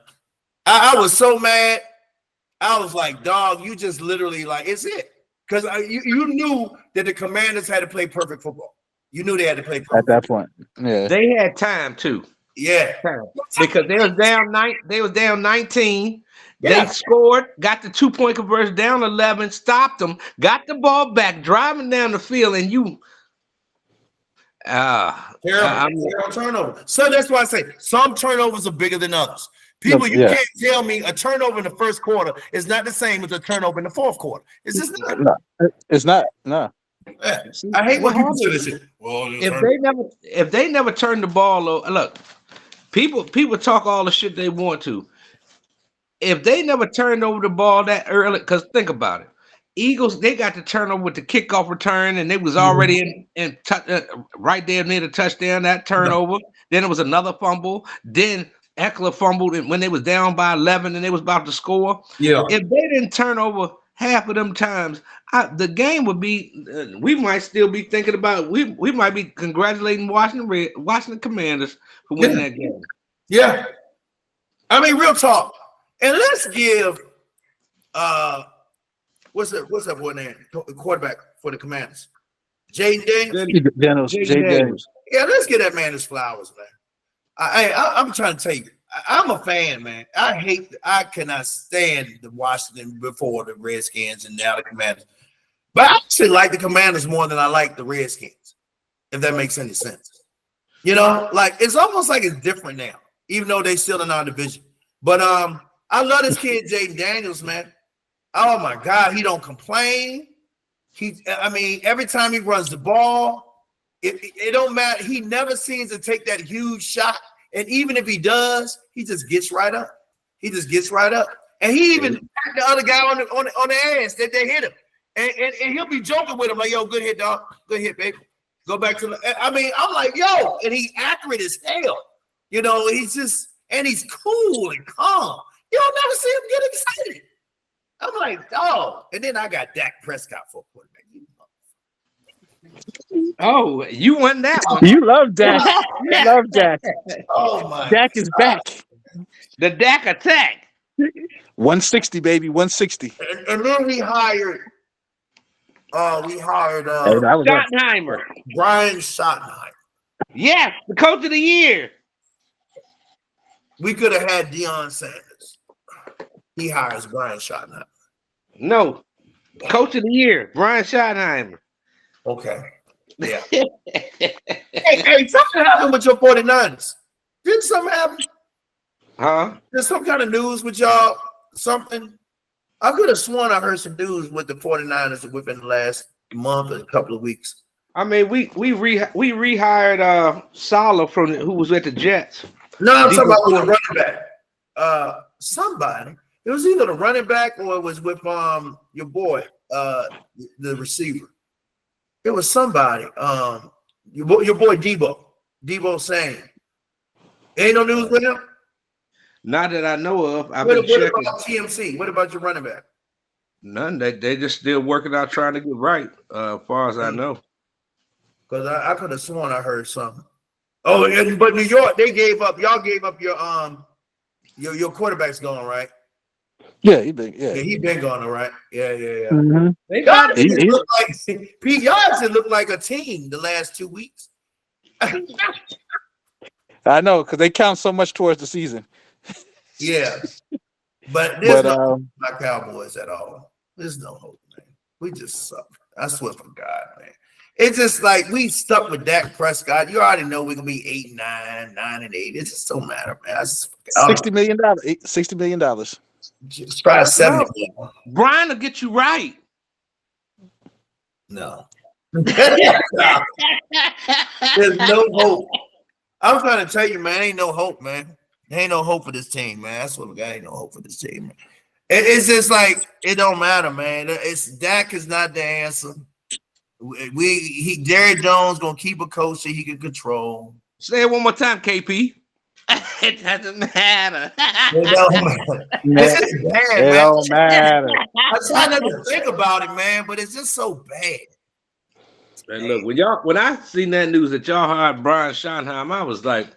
I was so mad. I was like, "Dog, you just literally like it's it." Because you knew that the Commanders had to play perfect football. You knew they had to play perfect at that point. Yeah, they had time too. Yeah, because they was down 19. Yeah. They scored, got the 2-point conversion, down 11, stopped them, got the ball back, driving down the field, and you. Terrible turnover. So that's why I say some turnovers are bigger than others. People, you can't tell me a turnover in the first quarter is not the same as a turnover in the fourth quarter. It's just not. No, it's not. No. Yeah. I hate when people say this shit. Well, if they never turn the ball over, look, people talk all the shit they want to. If they never turned over the ball that early, because think about it, Eagles, they got the turnover with the kickoff return, and they was already in right there near the touchdown, that turnover. Then it was another fumble. Then Eckler fumbled when they was down by 11 and they was about to score. Yeah. If they didn't turn over half of them times, the game would be, we might still be thinking about, we might be congratulating Washington Commanders for winning that game. Yeah. I mean, real talk. And let's give what's that boy name? Quarterback for the Commanders. Jaden Daniels. Daniels. Yeah, let's get that man his flowers, man. I'm trying to tell you, I'm a fan, man. I cannot stand the Washington before the Redskins and now the Commanders. But I actually like the Commanders more than I like the Redskins, if that makes any sense. You know, like it's almost like it's different now, even though they still in our division. But I love this kid, Jaden Daniels, man. Oh my God, he don't complain. Every time he runs the ball, it don't matter. He never seems to take that huge shot. And even if he does, he just gets right up. He just gets right up. And he even packed the other guy on the ass that they hit him. And he'll be joking with him like, yo, good hit, dog. Good hit, baby. Go back to the I'm like, yo, and he's accurate as hell. You know, he's cool and calm. You don't never see him get excited. I'm like, dog. And then I got Dak Prescott for a quarterback. Oh, you won that one. You love Dak. You love Dak. Oh my! Dak is back. The Dak attack. 160, baby. 160. And then we hired Schottenheimer. Brian Schottenheimer. Yeah, the coach of the year. We could have had Deion Sanders. He hires Brian Schottenheimer. No, coach of the year, Brian Schottenheimer. Okay. Yeah. hey, something happened with your 49ers. Didn't something happen? Huh? There's some kind of news with y'all, something. I could have sworn I heard some news with the 49ers within the last month or a couple of weeks. I mean, we rehired Saleh from who was at the Jets. No, I'm talking about the running back. Somebody. It was either the running back or it was with your boy, the receiver. It was somebody. Your boy Debo. Debo saying. Ain't no news with him? Not that I know of. What about TMC? What about your running back? None. They just still working out trying to get right, as far as I know. Because I could have sworn I heard something. Oh, but New York, they gave up. Y'all gave up your quarterback's gone, right? Yeah, he been gone, all right. Yeah. Mm-hmm. Y'all actually look like a team the last 2 weeks. I know because they count so much towards the season. Yeah, but there's no hope But for my Cowboys at all. There's no hope, man. We just suck. I swear for God, man. It's just like we stuck with Dak Prescott. You already know we're gonna be 8-9, 9-8. It just don't matter, man. $60 million. $60 million. Just try 70 No. million. Brian will get you right. No. There's no hope. I'm trying to tell you, man, ain't no hope, man. There ain't no hope for this team, man. That's what we got. Ain't no hope for this team, man. It's just like it don't matter, man. It's Dak is not the answer. Jerry Jones gonna keep a coach that he can control. Say it one more time, KP. It doesn't matter. It don't matter. It's just bad, It man. don't matter. I try not to think about it, man, but it's just so bad. Hey, look, when I seen that news that y'all hired Brian Schottenheimer, I was like,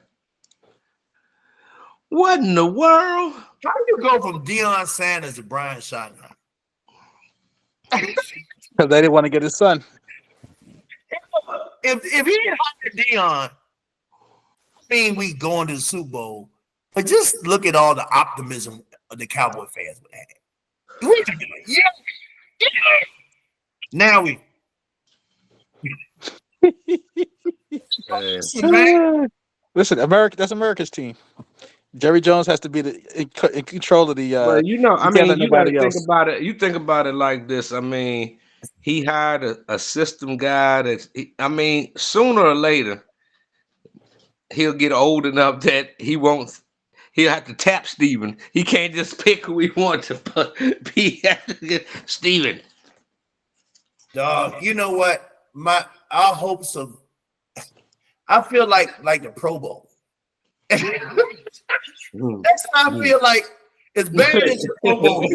what in the world? How do you go from Deion Sanders to Brian Schottenheimer? Because they didn't want to get his son. If he didn't hire Deion, I mean we going to the Super Bowl. But just look at all the optimism of the Cowboy fans would have. We could be like, yeah. Now we. Listen, America. That's America's team. Jerry Jones has to be in control of the. Well, you know, I mean, you got to think else. about it. You think about it like this. I mean, he hired a system guy that. I mean, sooner or later, he'll get old enough that he won't. He'll have to tap Steven. He can't just pick who he wants to be. Steven. Dog, you know what? Our hopes of. I feel like the Pro Bowl. That's how I feel like. It's better than the Pro Bowl.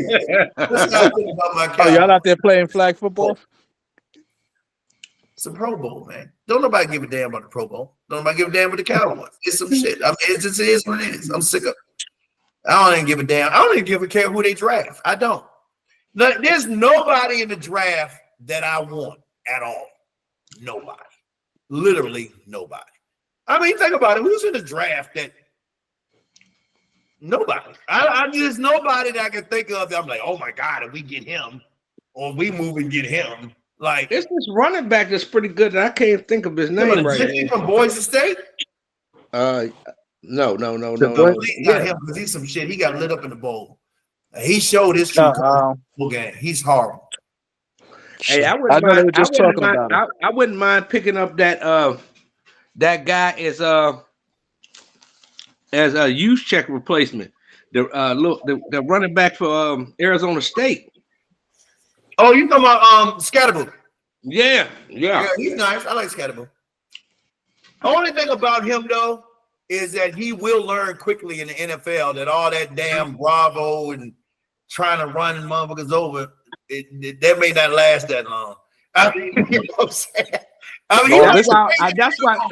That's how I feel about my Cowboys. Oh, y'all out there playing flag football? It's a Pro Bowl, man. Don't nobody give a damn about the Pro Bowl. Don't nobody give a damn about the Cowboys. It's some shit. I mean, it just is what it is. I'm sick of it. I don't even give a damn. I don't even give a care who they draft. I don't. There's nobody in the draft that I want at all. Nobody. Literally nobody. I mean, think about it. Who's in the draft that nobody? I just nobody that I can think of that I'm like, oh my God, if we get him or we move and get him. Like it's this running back that's pretty good. And I can't think of his name right now. From Boise State? No. Not him because he's some shit. He got lit up in the bowl. He showed his true game. He's horrible. Hey, I wouldn't mind picking up that guy as a use check replacement. The running back for Arizona State. Oh, you talking about Scatterboo? Yeah, he's nice. I like Scatterboo. The only thing about him though is that he will learn quickly in the NFL that all that damn bravo and trying to run motherfuckers over, that may not last that long. I mean, you know what I'm saying? I mean, that's why I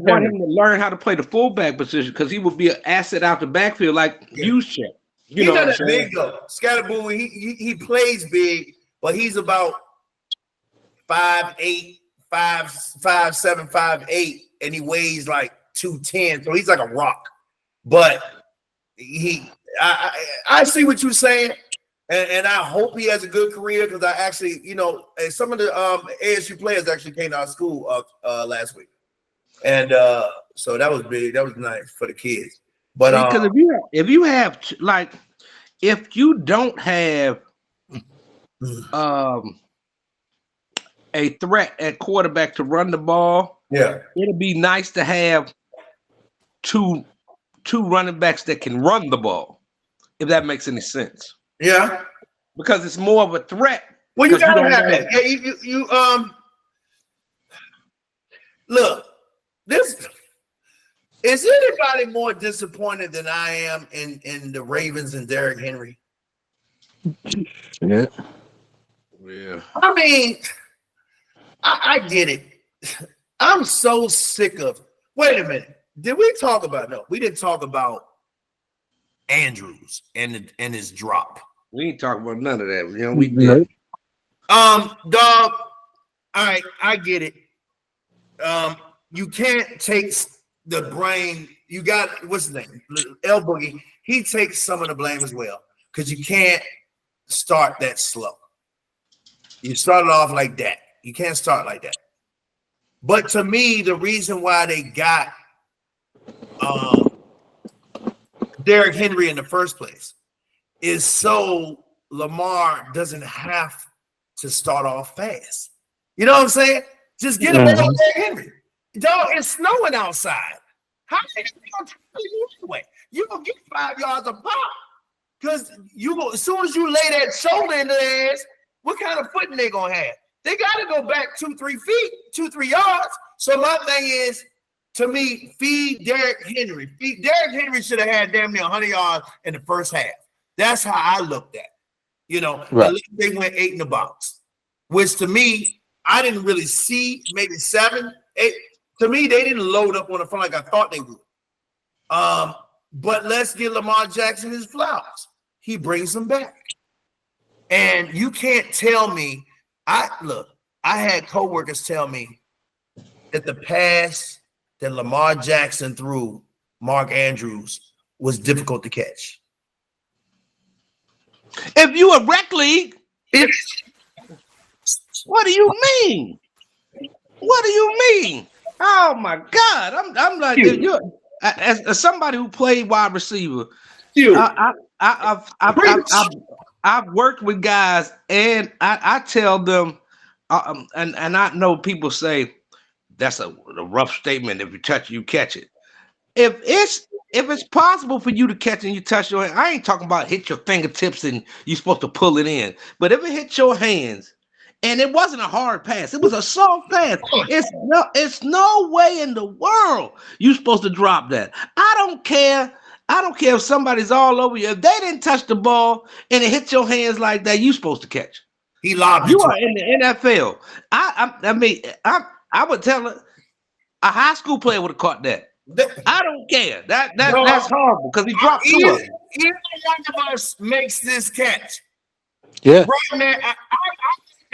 want him to learn how to play the fullback position because he will be an asset out the backfield like use check. He's not that big though. Scatterboo, he plays big, but he's about 5'8", 5'7", 5'8", and he weighs like 210, so he's like a rock. But I see what you're saying, and I hope he has a good career because I actually, some of the ASU players actually came to our school last week, and so that was big. That was nice for the kids. But because if you don't have a threat at quarterback to run the ball, it'll be nice to have two running backs that can run the ball, if that makes any sense. Yeah, because it's more of a threat. Well, you gotta have it. You look. This is anybody more disappointed than I am in the Ravens and Derrick Henry? Yeah. I mean, I get it. I'm so sick of. Wait a minute. Did we talk about? No, we didn't talk about Andrews and his drop. We ain't talking about none of that. We did. Dog. All right, I get it. You can't take the brain. You got what's his name? El Boogie. He takes some of the blame as well because you can't start that slow. You start it off like that. You can't start like that. But to me, the reason why they got Derrick Henry in the first place is so Lamar doesn't have to start off fast. You know what I'm saying? Just get him on Derrick Henry. Dog, it's snowing outside. How are you going to you anyway? You're going to get 5 yards a pop. Because as soon as you lay that shoulder into their ass, what kind of footing they going to have? They got to go back 2-3 feet, 2-3 yards. So my thing is, to me, feed Derrick Henry. Derrick Henry should have had damn near 100 yards in the first half. That's how I looked at it. You know, right. At least they went 8 in the box, which to me, I didn't really see, maybe 7, 8. To me, they didn't load up on the front like I thought they would. But let's give Lamar Jackson his flowers. He brings them back. And you can't tell me, I had coworkers tell me that the pass that Lamar Jackson threw Mark Andrews was difficult to catch. If you a rec league, what do you mean? What do you mean? Oh my God! I'm like, if you're as somebody who played wide receiver, I've worked with guys, and I tell them, and I know people say that's a rough statement. If you touch it, you catch it. If it's possible for you to catch and you touch your hand, I ain't talking about hit your fingertips and you're supposed to pull it in. But if it hit your hands, and it wasn't a hard pass, it was a soft pass. It's no way in the world you're supposed to drop that. I don't care if somebody's all over you. If they didn't touch the ball and it hit your hands like that, you're supposed to catch. He lobbed you are in the NFL. I would tell a high school player would have caught that. I don't care. That's horrible because he dropped 2 of them. Either one of us makes this catch. Yeah. Right there, I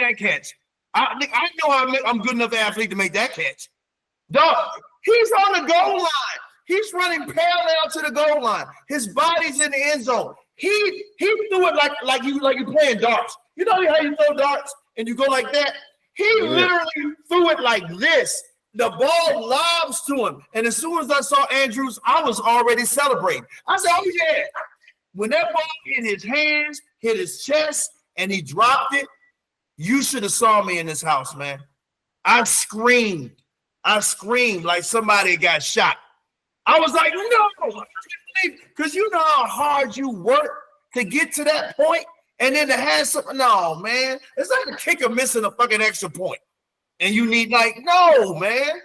that catch. I know I'm good enough athlete to make that catch. Dog, he's on the goal line. He's running parallel to the goal line. His body's in the end zone. He threw it like you playing darts. You know how you throw darts and you go like that? He literally threw it like this. The ball lobs to him. And as soon as I saw Andrews, I was already celebrating. I said, oh yeah. When that ball hit his hands, hit his chest, and he dropped it, you should have saw me in this house, man. I screamed like somebody got shot. I was like, no, because you know how hard you work to get to that point, and then to have something. No, man, it's like a kicker missing a fucking extra point, and you need no, man.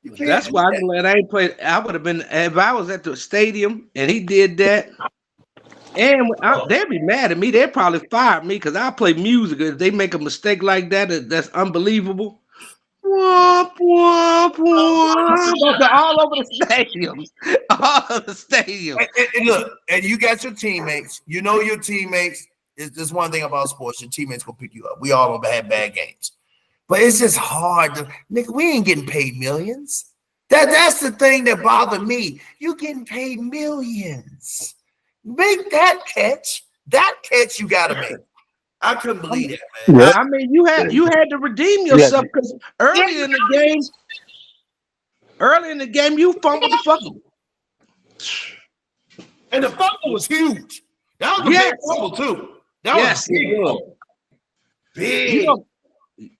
That's why I'm glad I ain't played. I would have been if I was at the stadium and he did that. And they'd be mad at me. They'd probably fire me because I play music. If they make a mistake like that, that's unbelievable. Whoop, whoop, whoop. All over the stadium. All over the stadium. And look, and you got your teammates. You know your teammates. There's one thing about sports. Your teammates will pick you up. We all have bad games. But it's just hard. Nigga, we ain't getting paid millions. That's the thing that bothered me. You getting paid millions. Make that catch. That catch you gotta make. I couldn't believe that, man. Yeah. I mean, you had to redeem yourself because early in the game, you fumbled the fucking. And the fumble was huge. That was a big fumble too. That was big.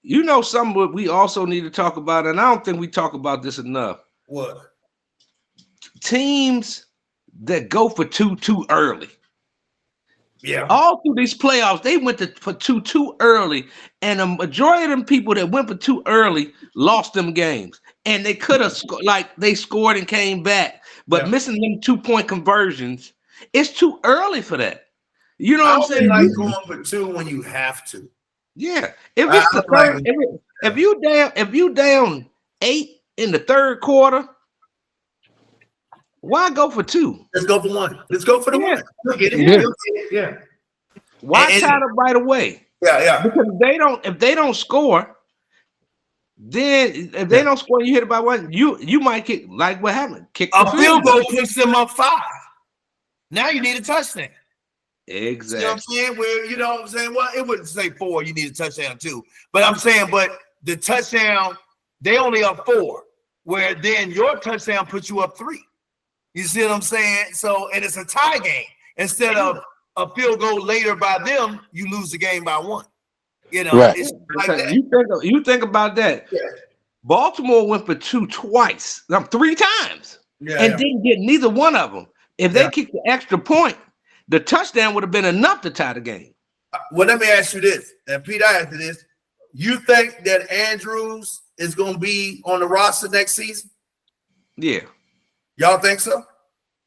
You know something we also need to talk about, and I don't think we talk about this enough. What? Teams that go for two too early. Yeah. All through these playoffs, they went for two too early, and a majority of them people that went for too early lost them games. And they could have they scored and came back, but missing them 2-point conversions, it's too early for that. You know what I'm saying? Like going for 2 when you have to. Yeah. If it's the third, if you down 8 in the third quarter. Why go for 2? Let's go for 1. Let's go for the 1. Look at it. Yeah. Why tie them right away? Yeah. Because if they don't score, Then if they don't score, you hit it by one. You might kick like what happened. Kick a field goal puts them up 5. Now you need a touchdown. Exactly. You know what I'm saying? Where you know what I'm saying? Well, it wouldn't say 4. You need a touchdown too. But I'm saying, but the touchdown, they only up 4. Where then your touchdown puts you up 3. You see what I'm saying? So, and it's a tie game. Instead of a field goal later by them, you lose the game by 1. You know, right. it's like that. You think about that. Yeah. Baltimore went for 2 twice, 3 times, and didn't get neither one of them. If they kicked the extra point, the touchdown would have been enough to tie the game. Well, let me ask you this, and Pete, I ask you this. You think that Andrews is going to be on the roster next season? Yeah. Y'all think so?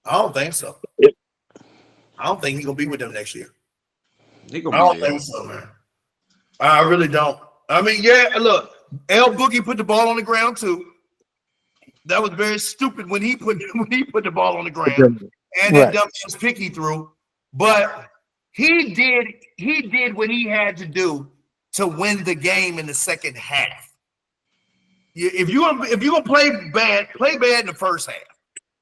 I don't think so. I don't think he's going to be with them next year. I don't think so, man. I really don't. I mean, yeah, look, L Boogie put the ball on the ground too. That was very stupid when he put the ball on the ground and then dumped his picky through. But he did what he had to do to win the game in the second half. If you're gonna play bad in the first half.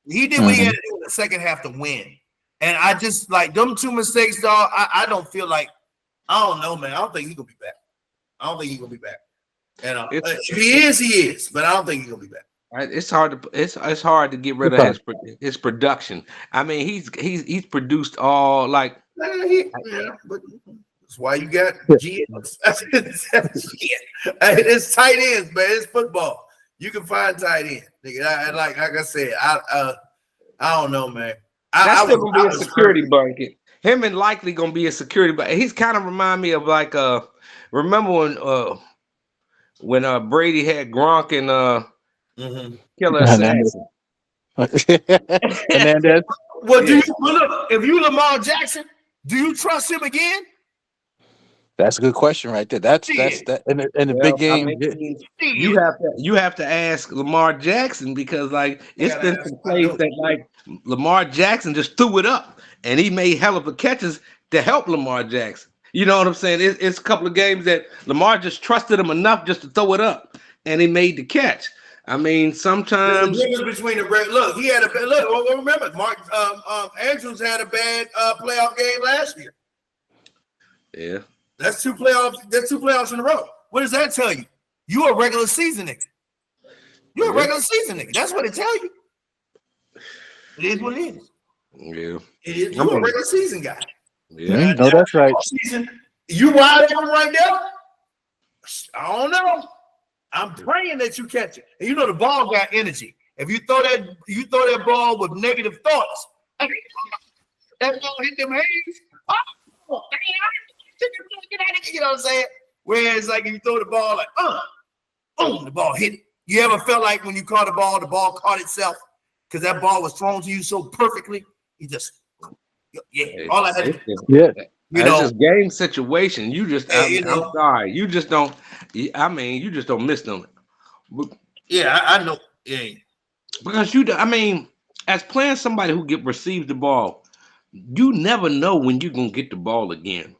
He did what he had to do in the second half to win. And I just like them 2 mistakes, dog. I don't feel like, I don't know, man. I don't think he's gonna be back. And if he is, but I don't think he's gonna be back. It's hard to get rid of his production. I mean, he's produced all like. But that's why you got GMs. It's tight ends, man. It's football. You can find tight end. Like I said, I don't know, man. That's still gonna be a security blanket. Him and Likely gonna be a security blanket. He's kind of remind me of like remember when Brady had Gronk and Killer Assassin. Hernandez. Well, if you Lamar Jackson, do you trust him again? That's a good question right there. That's that in the big game. I mean, you have to ask Lamar Jackson because like it's been some plays that like Lamar Jackson just threw it up and he made hell of a catches to help Lamar Jackson. You know what I'm saying? It's a couple of games that Lamar just trusted him enough just to throw it up and he made the catch. I mean, sometimes the difference between he had a remember Mark Andrews had a bad playoff game last year. Yeah. That's 2 playoffs in a row. What does that tell you? You a regular season nigga. You're a regular season nigga. That's what it tell you. It is what it is. Yeah. It is. You're a regular season guy. Yeah. No, that's right. Season, you wide open right now? I don't know. I'm praying that you catch it. And you know the ball got energy. If you throw that ball with negative thoughts, that ball hit them hands. Oh, you know what I'm saying? Whereas like if you throw the ball like boom, the ball hit it. You ever felt like when you caught the ball caught itself because that ball was thrown to you so perfectly? You just all I had to do. Yeah. It's just game situation. You just I'm sorry. You just don't you just don't miss them. Yeah, I know. Yeah. Because as playing somebody who receives the ball, you never know when you're gonna get the ball again.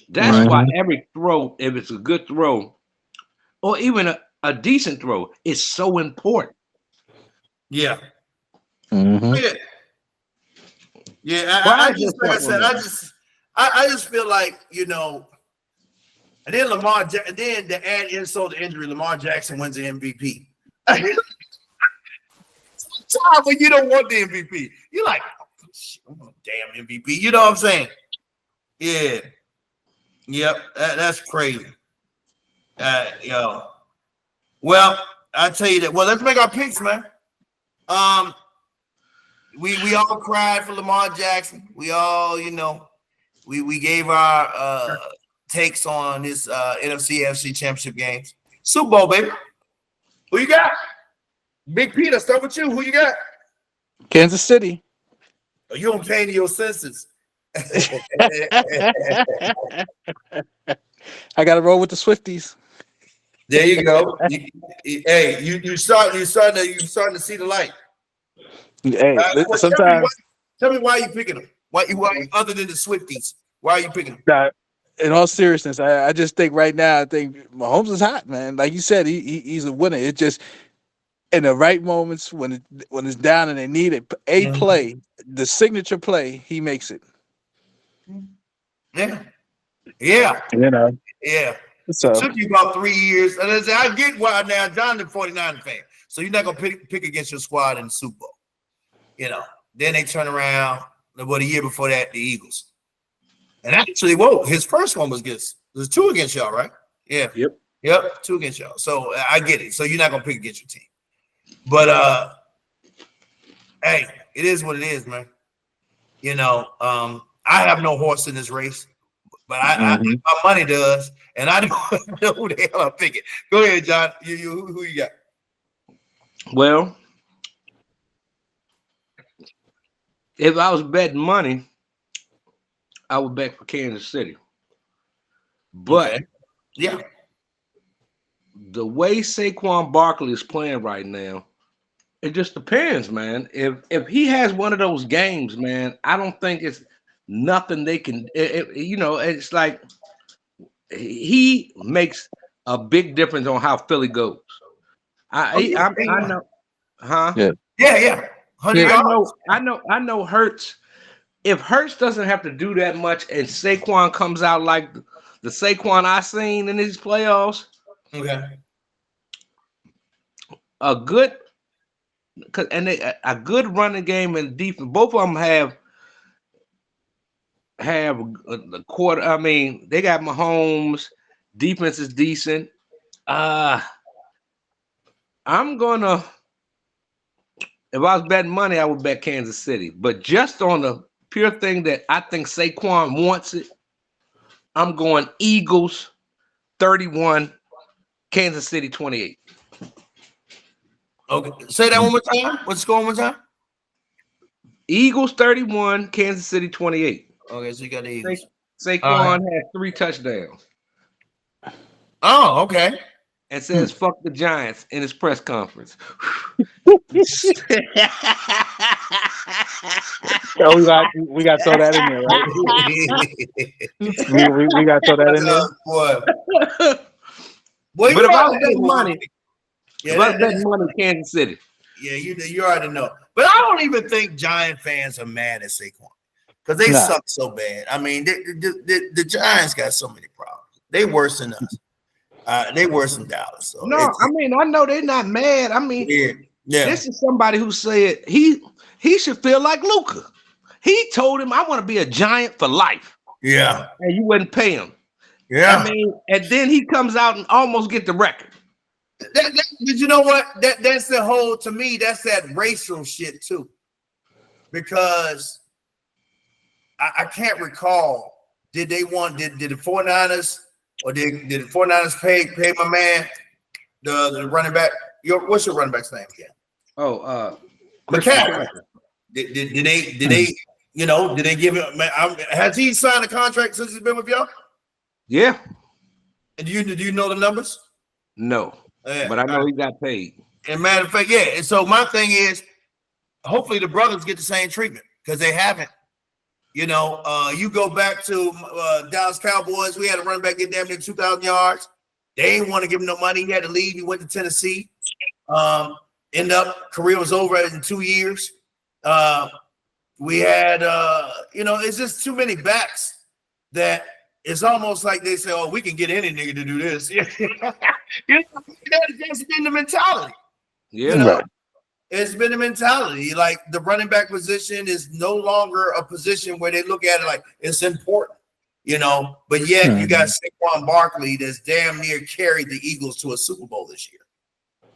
That's why every throw, if it's a good throw, or even a decent throw, is so important. Yeah. Mm-hmm. Yeah. I just feel like, and then then to add insult to injury, Lamar Jackson wins the MVP. Time when you don't want the MVP. You're like, oh, shit, I'm a damn MVP. You know what I'm saying? Yeah. Yep. That's crazy. Well, I tell you that. Well, let's make our picks, man. We all cried for Lamar Jackson. We all, we gave our takes on this NFC AFC championship games. Super Bowl, baby. Who you got? Big Peter, start with you. Who you got? Kansas City. Oh, you don't came to your senses. I got to roll with the Swifties. There you go. You're starting to see the light. Hey, sometimes tell me why you picking them. Why other than the Swifties? Why are you picking them? in all seriousness, I just think right now, I think Mahomes is hot, man. Like you said, he's a winner. It just in the right moments when it's down and they need it, play, the signature play, he makes it. Yeah. Yeah. You know. Yeah. So it took you about 3 years. And I get why now John the 49 fan. So you're not gonna pick against your squad in the Super Bowl. You know, then they turn around. About a year before that, the Eagles. And actually, his first one was there's 2 against y'all, right? Yeah. Yep, 2 against y'all. So I get it. So you're not gonna pick against your team. But hey, it is what it is, man. You know, I have no horse in this race. But my money does, and I don't know who the hell I'm picking. Go ahead, John. Who you got? Well, if I was betting money, I would bet for Kansas City. But yeah, the way Saquon Barkley is playing right now, it just depends, man. If he has one of those games, man, I don't think it's nothing they can. It's like he makes a big difference on how Philly goes. I know, huh? Yeah. I know. Hurts. If Hurts doesn't have to do that much, and Saquon comes out like the Saquon I seen in these playoffs, a good running game and defense. Both of them have the quarter. I mean, they got Mahomes. Defense is decent. I'm gonna. If I was betting money, I would bet Kansas City. But just on the pure thing that I think Saquon wants it, I'm going Eagles 31, Kansas City 28. Okay, say that one more time. What's going on one time? Eagles 31, Kansas City 28. Okay, so you got the Eagles. Saquon has 3 touchdowns. Oh, okay. And says "fuck the Giants" in his press conference. we got to throw that in there, right? we got to throw that in there. Boy, but if I was betting money, Kansas City. Yeah, you already know. But I don't even think Giant fans are mad at Saquon because they suck so bad. I mean, the Giants got so many problems. They worse than us. They worse than Dallas. So no, I mean, I know they're not mad. I mean, this is somebody who said he should feel like Luka. He told him, "I want to be a Giant for life." Yeah, and you wouldn't pay him. Yeah, I mean, and then he comes out and almost get the record. But you know what? That's the whole. To me, that's that racial shit too. Because I can't recall. Did the 49ers? Or did the 49ers pay my man, the running back? What's your running back's name again? Oh, McCaffrey. Did they did they give him? Has he signed a contract since he's been with y'all? Yeah. And do you know the numbers? No, but I know he got paid. And matter of fact, yeah. And so my thing is, hopefully the brothers get the same treatment because they haven't. You know, you go back to Dallas Cowboys. We had a running back get damn near 2,000 yards. They didn't want to give him no money. He had to leave. He went to Tennessee. End up career was over in 2 years. We had, it's just too many backs that it's almost like they say, "Oh, we can get any nigga to do this." That's been the mentality. Yeah. It's been a mentality. Like the running back position is no longer a position where they look at it like it's important, But yet you got Saquon Barkley that's damn near carried the Eagles to a Super Bowl this year.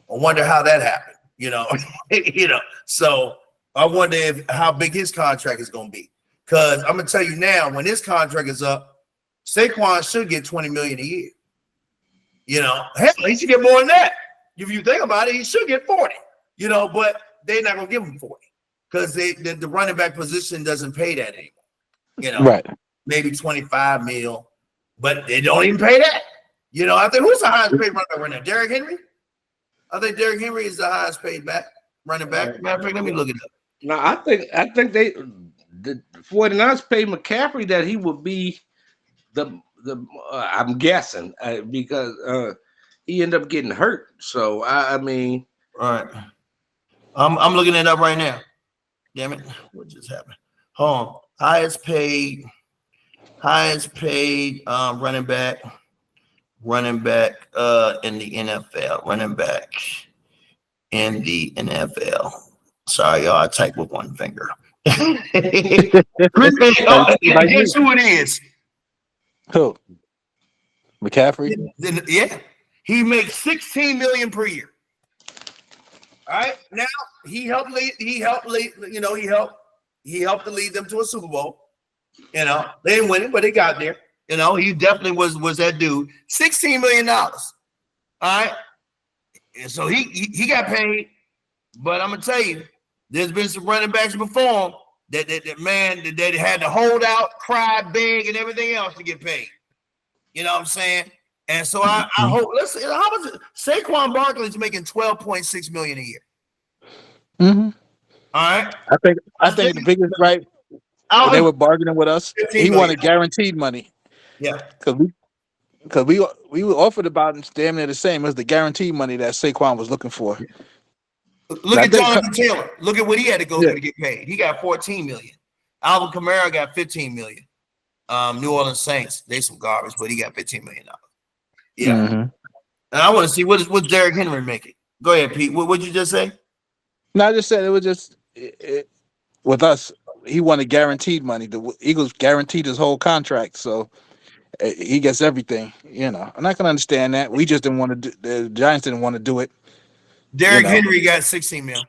I wonder how that happened, So I wonder how big his contract is going to be. Because I'm going to tell you now, when his contract is up, Saquon should get $20 million a year. Hell, he should get more than that. If you think about it, he should get 40. But they're not gonna give him 40 because the running back position doesn't pay that anymore. Right? Maybe 25 mil, but they don't even pay that. I think who's the highest paid running back right now? Derrick Henry. I think Derrick Henry is the highest paid running back. Matter of fact, let me look it up. No, I think the 49ers paid McCaffrey that he would be I'm guessing because he ended up getting hurt. So I mean, All right. I'm looking it up right now. Damn it! What just happened? Hold on. Highest paid running back in the NFL. Running back in the NFL. Sorry, y'all. I type with one finger. Guess who it is? Who? McCaffrey? Yeah. He makes $16 million per year. All right. Now he helped to lead them to a Super Bowl. You know, they didn't win it, but they got there. You know, he definitely was that dude. $16 million. All right. And so he got paid. But I'm gonna tell you, there's been some running backs before him that had to hold out, cry, beg, and everything else to get paid. You know what I'm saying? And so I hope. Listen, how much? Saquon Barkley's making $12.6 million a year. Mm-hmm. All right. I think the biggest right when they were bargaining with us, he wanted guaranteed money. Yeah. Because we were offered about damn near the same as the guaranteed money that Saquon was looking for. Look at Jonathan Taylor. Look at what he had to go through to get paid. He got $14 million. Alvin Kamara got $15 million. New Orleans Saints, they some garbage, but he got $15 million. Yeah. Mm-hmm. And I want to see what's Derrick Henry making. Go ahead, Pete. What'd you just say? No, I just said it was just with us. He wanted guaranteed money. The Eagles guaranteed his whole contract, so he gets everything. You know, I'm not gonna understand that. We just didn't want to. The Giants didn't want to do it. Derrick Henry got $16 million.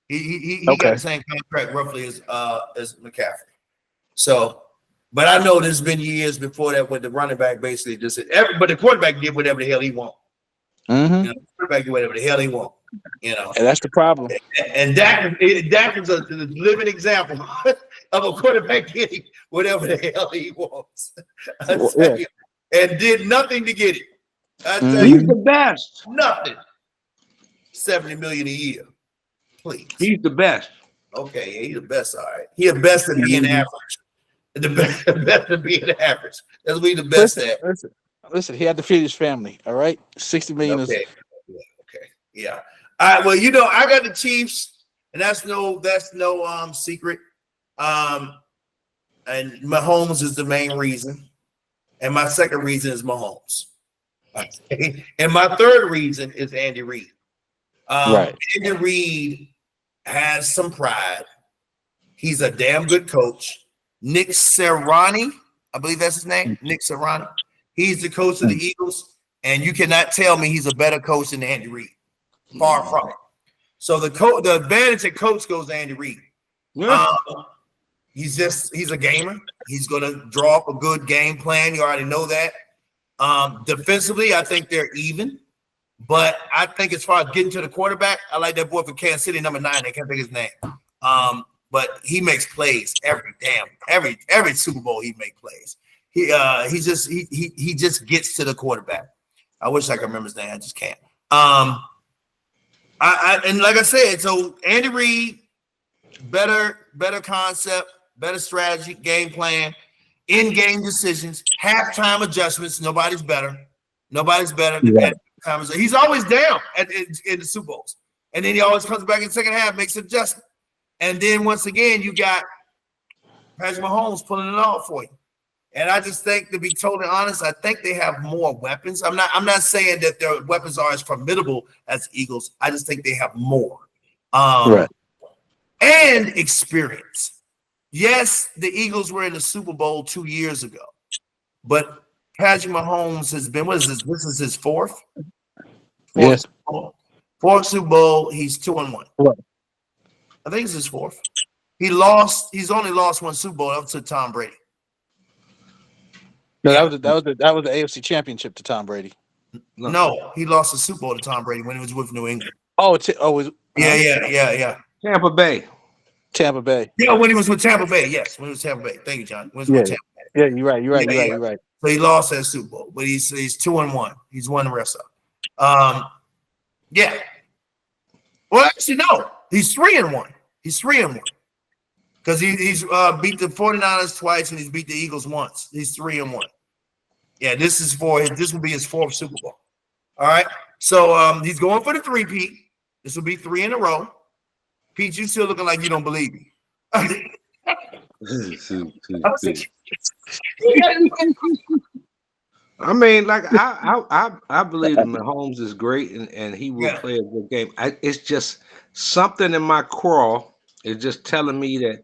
He got the same contract roughly as McCaffrey. So, but I know there's been years before that when the running back basically just but the quarterback did whatever the hell he want. Mm-hmm. You know, the quarterback did whatever the hell he want. You know, and that's the problem. And Dak is a living example of a quarterback getting whatever the hell he wants. And did nothing to get it. I tell He's the best. Nothing. $70 million a year. Please. He's the best. Okay, yeah, he's the best. All right. He's the best at being average. The best at being average. That's what he's the best at. Listen, he had to feed his family. All right. $60 million is okay. Yeah. All right. Well, you know, I got the Chiefs, and that's no secret. And Mahomes is the main reason. And my second reason is Mahomes. Okay. And my third reason is Andy Reid. Right. Andy Reid has some pride. He's a damn good coach. Nick Sirianni, I believe that's his name. Nick Sirianni. He's the coach of the Eagles, and you cannot tell me he's a better coach than Andy Reid. Far from it. So the advantage at coach goes to Andy Reid. Yeah. He's a gamer. He's going to draw up a good game plan. You already know that. Defensively, I think they're even. But I think as far as getting to the quarterback, I like that boy from Kansas City, number 9. I can't think of his name. But he makes plays every Super Bowl. He makes plays. He just gets to the quarterback. I wish I could remember his name. I just can't. And like I said, so Andy Reid, better concept, better strategy, game plan, in-game decisions, halftime adjustments. Nobody's better. Yeah. He's always down in the Super Bowls, and then he always comes back in the second half, makes an adjustment, and then once again you got Patrick Mahomes pulling it off for you. And I just think, to be totally honest, I think they have more weapons. I'm not saying that their weapons are as formidable as the Eagles. I just think they have more, right, and experience. Yes, the Eagles were in the Super Bowl 2 years ago, but Patrick Mahomes has been, what is this? This is his fourth? Yes. Fourth Super Bowl. He's 2-1. What? I think it's his fourth. He's only lost one Super Bowl up to Tom Brady. No, that was the AFC Championship to Tom Brady. No, he lost the Super Bowl to Tom Brady when he was with New England. Yeah. Tampa Bay. Yeah, when he was with Tampa Bay. Yes, when he was Tampa Bay. Thank you, John. When he was with Tampa Bay. Yeah, you're right. So he lost that Super Bowl, but he's 2-1. He's won the rest of them. Yeah. Well, actually, no. He's 3-1. He's 3-1 because he's beat the 49ers twice and he's beat the Eagles once. He's 3-1. Yeah, this will be his 4th Super Bowl. All right. So he's going for the 3-peat. This will be 3 in a row. Pete, you still looking like you don't believe me. I mean, like I believe that Mahomes is great and he will play a good game. It's just something in my crawl is just telling me that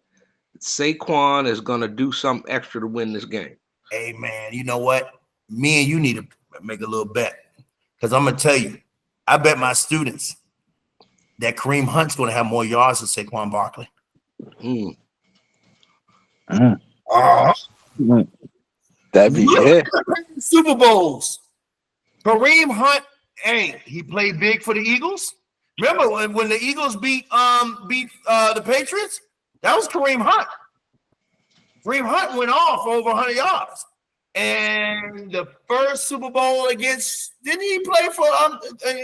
Saquon is going to do something extra to win this game. Hey man, you know what? Me and you need to make a little bet because I'm gonna tell you, I bet my students that Kareem Hunt's going to have more yards than Saquon Barkley. That'd be it. Super Bowls. Kareem Hunt, hey, he played big for the Eagles. Remember when the Eagles beat the Patriots? That was Kareem Hunt. Kareem Hunt went off over 100 yards. And the first Super Bowl didn't he play for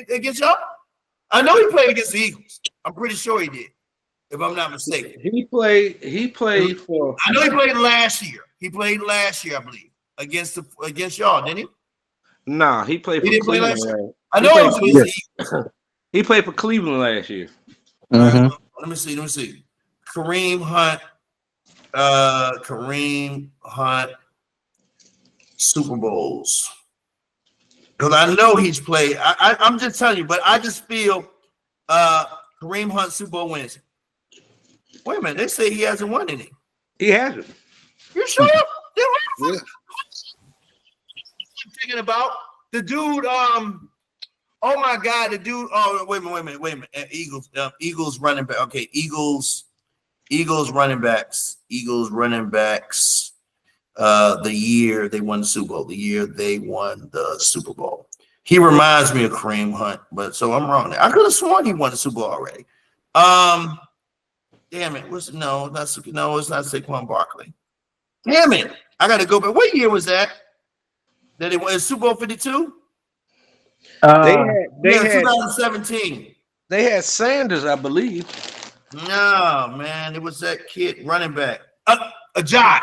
against y'all? I know he played against the Eagles. I'm pretty sure he did, if I'm not mistaken. He played for. I know he played last year. He played last year, I believe, against y'all, didn't he? Nah, he played for Cleveland. I know it was he played for Cleveland last year. Let me see. Kareem Hunt Super Bowls. Because I know he's played. I'm just telling you, but I just feel Kareem Hunt Super Bowl wins. Wait a minute, they say he hasn't won any. He hasn't. You sure? Yeah. I'm thinking about the dude. Oh my God, the dude. Oh, wait a minute. Eagles running back. Okay, Eagles running backs. The year they won the Super Bowl. He reminds me of Kareem Hunt, but so I'm wrong there. I could have sworn he won the Super Bowl already. Damn it. It's not Saquon Barkley. Damn it. I got to go back. What year was that? That it was Super Bowl 52? They had 2017. They had Sanders, I believe. No, man. It was that kid running back. Ajay.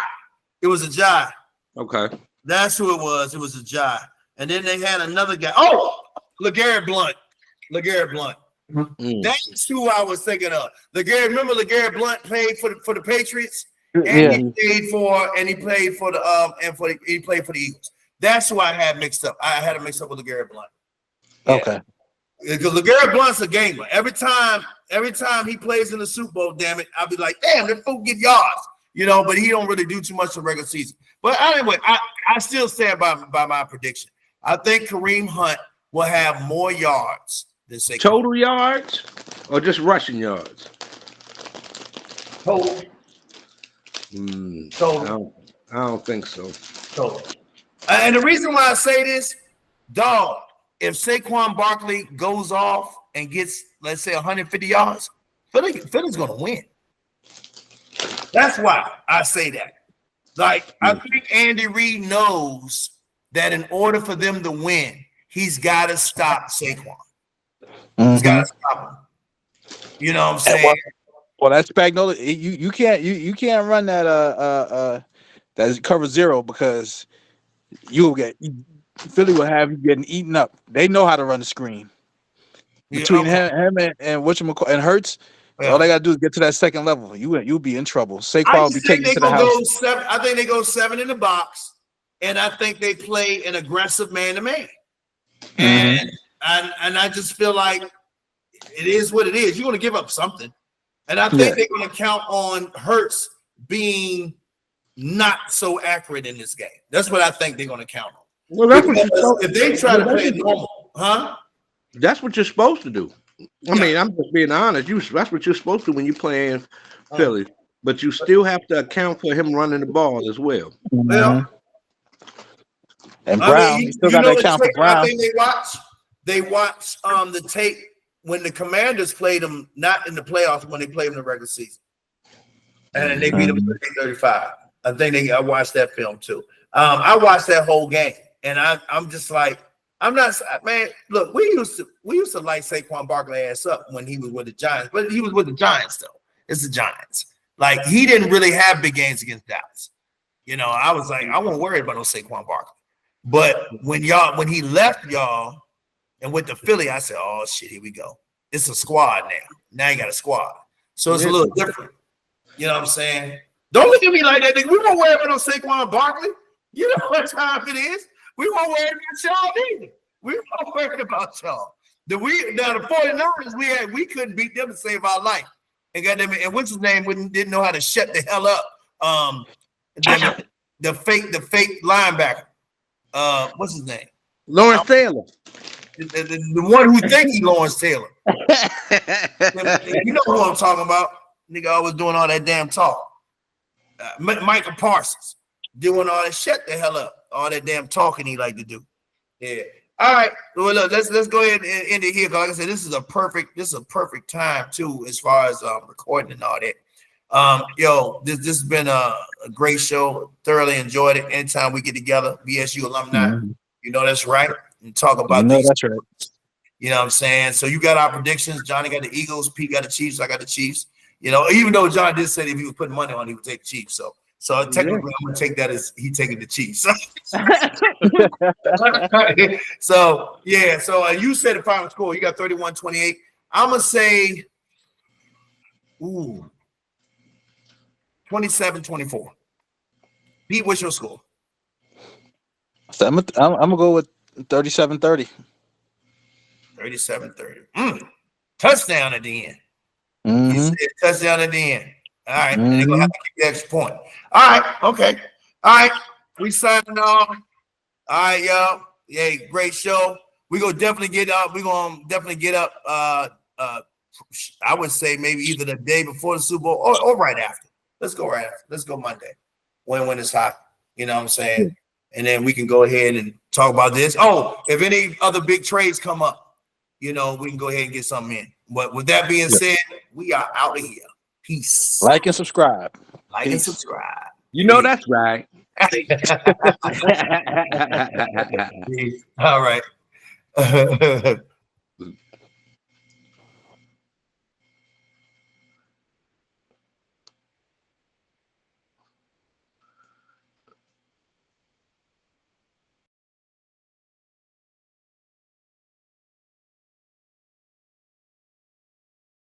It was Ajay. Okay. That's who it was. It was Ajay. And then they had another guy. Oh, LeGarrette Blount. That's who I was thinking of. Remember LeGarrette Blount played for the Patriots? And he played for the Eagles. That's who I had mixed up. I had it mixed up with LeGarrette Blount. Yeah. Okay. Because LeGarrette Blount's a gamer. Every time he plays in the Super Bowl, damn it, I'll be like, damn, that fool get yards. But he don't really do too much in regular season. But anyway, I still stand by my prediction. I think Kareem Hunt will have more yards than Saquon. Total yards or just rushing yards? Total. I don't think so. Total. And the reason why I say this, dog, if Saquon Barkley goes off and gets, let's say, 150 yards, Philly's going to win. That's why I say that. I think Andy Reid knows that in order for them to win, he's got to stop Saquon. He's got to stop him. You know what I'm saying? Well, that's Spagnola. You can't run that that cover zero because you'll get Philly will have you getting eaten up. They know how to run the screen. Between him and whatchamacallit and Hurts, all they gotta do is get to that second level. You'll be in trouble. Saquon will be taken to the house. I think they go 7 in the box, and I think they play an aggressive man-to-man. And I just feel like it is what it is. You're going to give up something. And I think they're going to count on Hurts being not so accurate in this game. That's what I think they're going to count on. Well, that's what if they try to play it normal, that's what you're supposed to do. I mean, I'm just being honest. That's what you're supposed to do when you're playing Philly. But you still have to account for him running the ball as well. Well, and Brown, you still got to account for Brown. I think they watch the tape when the Commanders played them, not in the playoffs, when they played them in the regular season. And they beat them 35. I watched that film too. I watched that whole game, and I'm just like, I'm not, man. Look, we used to light Saquon Barkley ass up when he was with the Giants, but he was with the Giants though. It's the Giants. Like he didn't really have big games against Dallas. I was like, I won't worry about no Saquon Barkley. But when he left y'all and went to Philly, I said, oh shit, here we go. It's a squad now. Now you got a squad. So it's a little different. You know what I'm saying? Don't look at me like that, nigga. We won't worry about no Saquon Barkley. You know what time it is. We won't worry about y'all either. We won't worry about y'all. The 49ers, we couldn't beat them to save our life. And got them, and what's his name didn't know how to shut the hell up. The fake linebacker. What's his name? Lawrence Taylor. The one who think he Lawrence Taylor. You know who I'm talking about. Nigga always doing all that damn talk. Michael Parsons doing all that. Shut the hell up. All that damn talking he like to do. Yeah. All right. Well, look, let's go ahead and end it here. Because like I said, this is a perfect time too, as far as recording and all that. This has been a great show. Thoroughly enjoyed it. Anytime we get together, BSU alumni, you know that's right. And talk about that's right. You know what I'm saying? So you got our predictions. Johnny got the Eagles, Pete got the Chiefs, I got the Chiefs. You know, even though John did say if he was putting money on, he would take the Chiefs. So technically, I'm gonna take that as he taking the Chiefs. So yeah. So you said the final score. You got 31-28. I'm gonna say, 27-24. Pete, what's your score? So I'm gonna go with 37-30. 37-30. Touchdown at the end. Mm-hmm. He said touchdown at the end. All right. And they're gonna have to keep the extra point. All right, okay. All right. We signing off. All right, y'all. Yeah, great show. We're gonna definitely get up. I would say maybe either the day before the Super Bowl or right after. Let's go right after. Let's go Monday. When it's hot. You know what I'm saying? And then we can go ahead and talk about this. Oh, if any other big trades come up, you know, we can go ahead and get something in. But with that being said, we are out of here. Peace. Like and subscribe. And subscribe. You know that's right. All right.